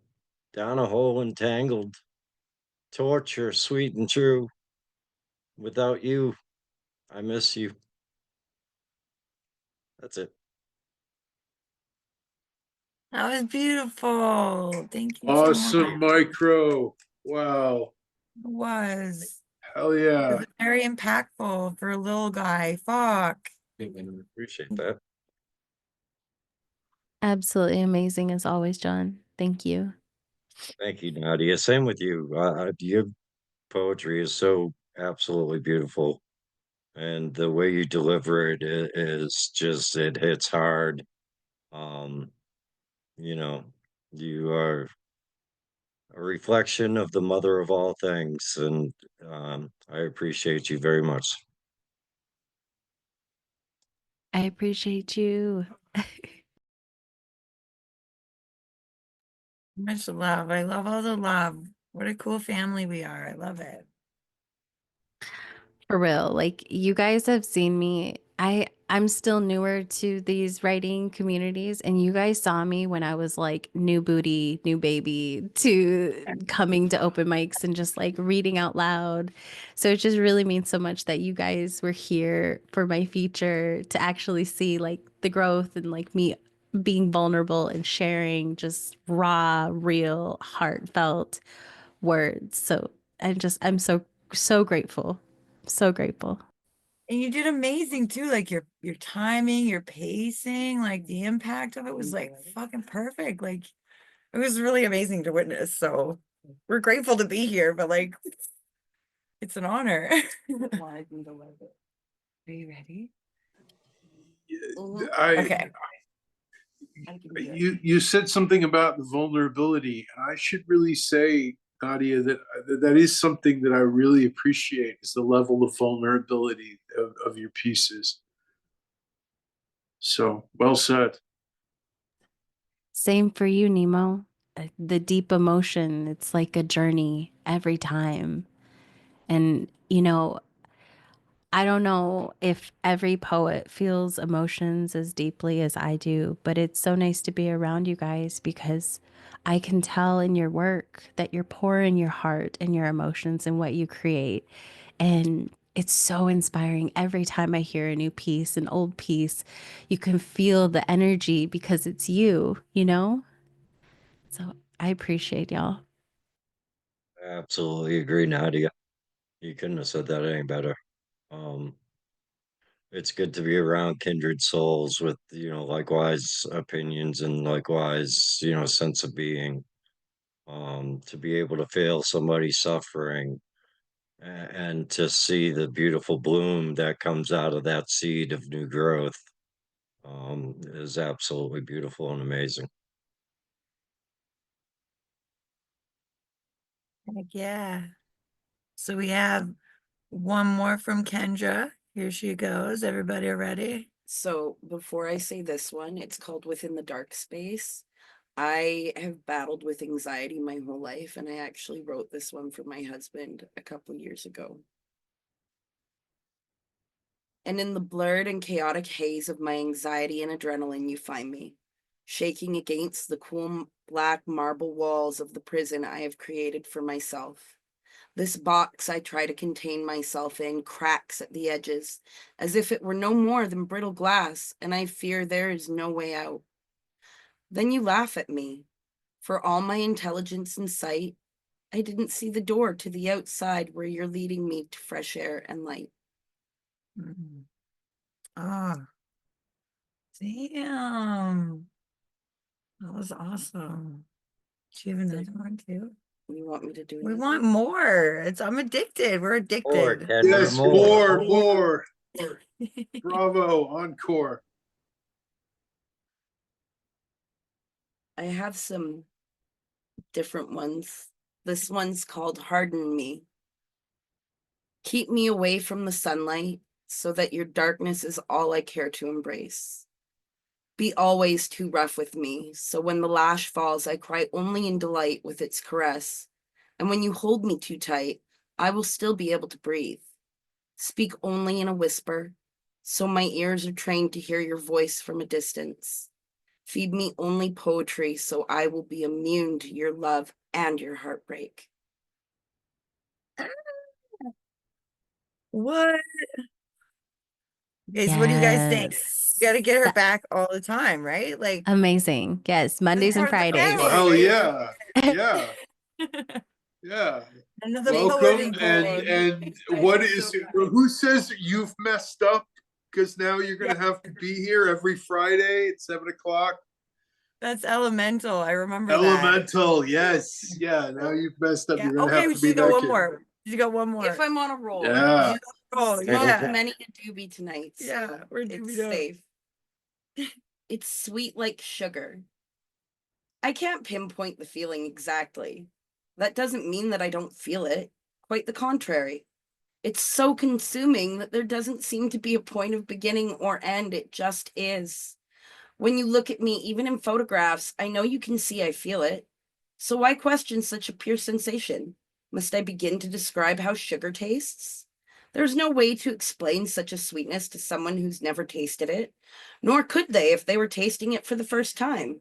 down a hole entangled, torture sweet and true. Without you, I miss you. That's it. That was beautiful. Thank you so much. Awesome micro. Wow. It was. Hell It yeah. was very impactful for a little guy. Fuck. Appreciate that. Absolutely amazing as always, John. Thank you. Thank you, Nadia. Same with you. Your poetry is so absolutely beautiful, and the way you deliver it is just it hits hard. Um, you know, you are a reflection of the mother of all things, and I appreciate you very much. I appreciate you. Much love. I love all the love. What a cool family we are. I love it. For real, like you guys have seen me. I'm still newer to these writing communities, and you guys saw me when I was like new booty, new baby to coming to open mics and just like reading out loud. So it just really means so much that you guys were here for my feature to actually see like the growth and like me being vulnerable and sharing just raw, real, heartfelt words. So I'm so grateful. So grateful. And you did amazing too. Like your timing, your pacing, like the impact of it was like fucking perfect. Like it was really amazing to witness. So we're grateful to be here, but like it's an honor. Are you ready? I Okay. you said something about the vulnerability, and I should really say, Nadia, that that is something that I really appreciate is the level of vulnerability of your pieces. So well said. Same for you, Nemo. The deep emotion, it's like a journey every time. And, I don't know if every poet feels emotions as deeply as I do, but it's so nice to be around you guys because I can tell in your work that you're pouring your heart and your emotions in what you create. And it's so inspiring every time I hear a new piece, an old piece. You can feel the energy because it's you? So I appreciate y'all. Absolutely agree, Nadia. You couldn't have said that any better. Um, it's good to be around kindred souls with, likewise opinions and likewise, sense of being. To be able to feel somebody suffering and to see the beautiful bloom that comes out of that seed of new growth is absolutely beautiful and amazing. Heck yeah. So we have one more from Kendra. Here she goes. Everybody ready? So before I say this one, it's called Within the Dark Space. I have battled with anxiety my whole life, and I actually wrote this one for my husband a couple years ago. And in the blurred and chaotic haze of my anxiety and adrenaline, you find me, shaking against the cool black marble walls of the prison I have created for myself. This box I try to contain myself in cracks at the edges, as if it were no more than brittle glass, and I fear there is no way out. Then you laugh at me. For all my intelligence and sight, I didn't see the door to the outside where you're leading me to fresh air and light. Mhm. Oh, damn. That was awesome. Do you have another one too? You want me to do We another want one? more. I'm addicted. We're More, addicted. Kendra, Yes, more. more. Bravo, encore. I have some different ones. This one's called Harden Me. Keep me away from the sunlight so that your darkness is all I care to embrace. Be always too rough with me, so when the lash falls, I cry only in delight with its caress. And when you hold me too tight, I will still be able to breathe. Speak only in a whisper, so my ears are trained to hear your voice from a distance. Feed me only poetry, so I will be immune to your love and your heartbreak. What? Guys, what do you guys think? Yes. You got to get her back all the time, right? Like Amazing. Yes, Mondays and part of the Fridays. family, Well, right? yeah, yeah. Another Welcome, poet and poem. what She's is so kind. who says you've messed up? Because now you're gonna have to be here every Friday at 7 o'clock. That's elemental. I remember that. Elemental, yes, yeah. Now you've messed up. Yeah. You're gonna Okay, have to be she's got that one kid. more. She's got one more. If I'm on a roll. Yeah. Oh, Not yeah. many a doobie tonight. Yeah, So we're it's doobie-doo. safe. It's sweet like sugar. I can't pinpoint the feeling exactly. That doesn't mean that I don't feel it. Quite the contrary. It's so consuming that there doesn't seem to be a point of beginning or end. It just is. When you look at me, even in photographs, I know you can see I feel it. So why question such a pure sensation? Must I begin to describe how sugar tastes? There's no way to explain such a sweetness to someone who's never tasted it, nor could they if they were tasting it for the first time.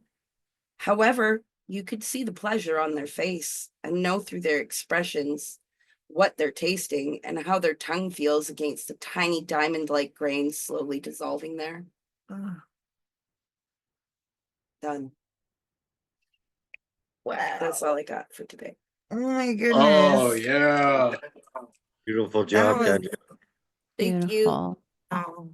However, you could see the pleasure on their face and know through their expressions what they're tasting and how their tongue feels against the tiny diamond-like grains slowly dissolving there. Done. Wow. That's all I got for today. Oh my goodness. Oh yeah. Beautiful That job, was Nadia. Thank you. Beautiful. oh.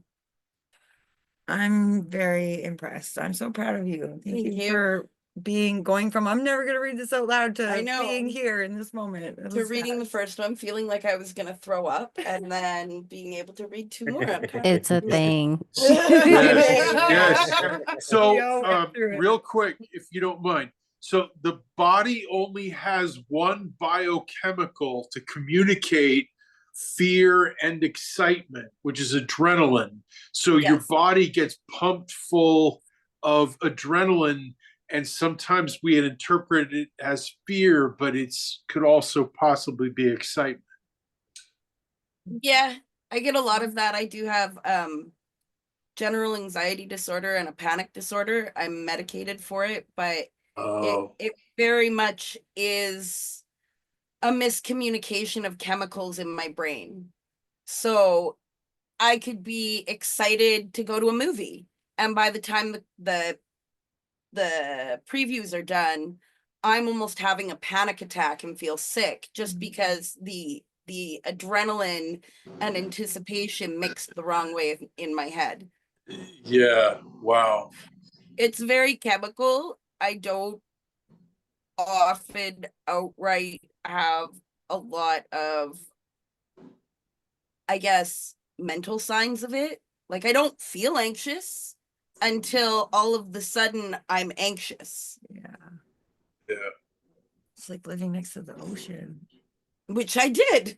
I'm very impressed. I'm so proud of you. Thank you for going from I'm never gonna read this out loud I to know. being here in this moment. It To was reading the fast. first one, feeling like I was gonna throw up, and then being able to read two more. I'm kind It's a thing. Yes. So, We all went through it. real quick, if you don't mind. So the body only has one biochemical to communicate fear and excitement, which is adrenaline. So your Yes. body gets pumped full of adrenaline, and sometimes we interpret it as fear, but it's could also possibly be excitement. Yeah, I get a lot of that. I do have general anxiety disorder and a panic disorder. I'm medicated for it, but Oh, it very much is a miscommunication of chemicals in my brain. So I could be excited to go to a movie, and by the time the previews are done, I'm almost having a panic attack and feel sick just because the adrenaline and anticipation mixed the wrong way in my head. yeah. Wow. It's very chemical. I don't often outright have a lot of, I guess, mental signs of it. Like I don't feel anxious until all of the sudden I'm anxious. Yeah. Yeah. It's like living next to the ocean. Which I did.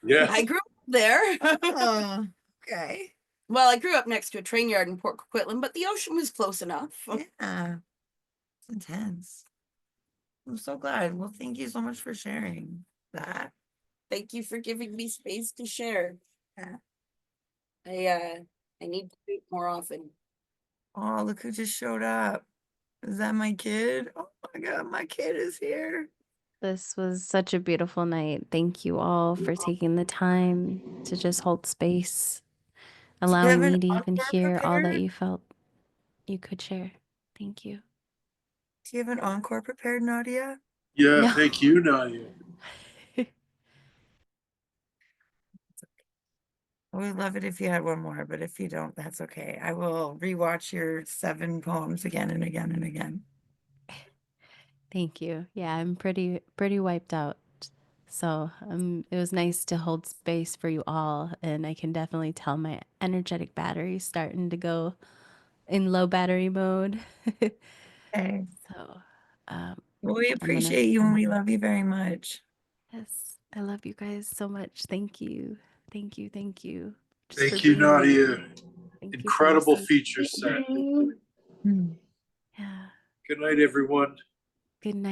Yeah. I grew up there. Oh, okay. Well, I grew up next to a train yard in Port Coquitlam, but the ocean was close enough. Yeah. It's intense. I'm so glad. Well, thank you so much for sharing that. Thank you for giving me space to share. Yeah. I need to do it more often. Oh, look who just showed up. Is that my kid? Oh my God, my kid is here. This was such a beautiful night. Thank you all for taking the time to just hold space, allowing me to even hear all that you felt you could share. Thank you. Do you have an encore prepared, Nadia? Yeah. No. Thank you, Nadia. I would love it if you had one more, but if you don't, that's okay. I will rewatch your 7 poems again and again and again. Thank you. Yeah, I'm pretty wiped out. So it was nice to hold space for you all, and I can definitely tell my energetic battery's starting to go in low battery mode. Okay. So Well, we I'm gonna, appreciate you and we love you very much. yes, I love you guys so much. Thank you. Thank you. Thank you. Just Thank for you, being here. Nadia. Thank you for your Incredible safe. feature set. Hmm. Yeah. Good night, everyone. Good night.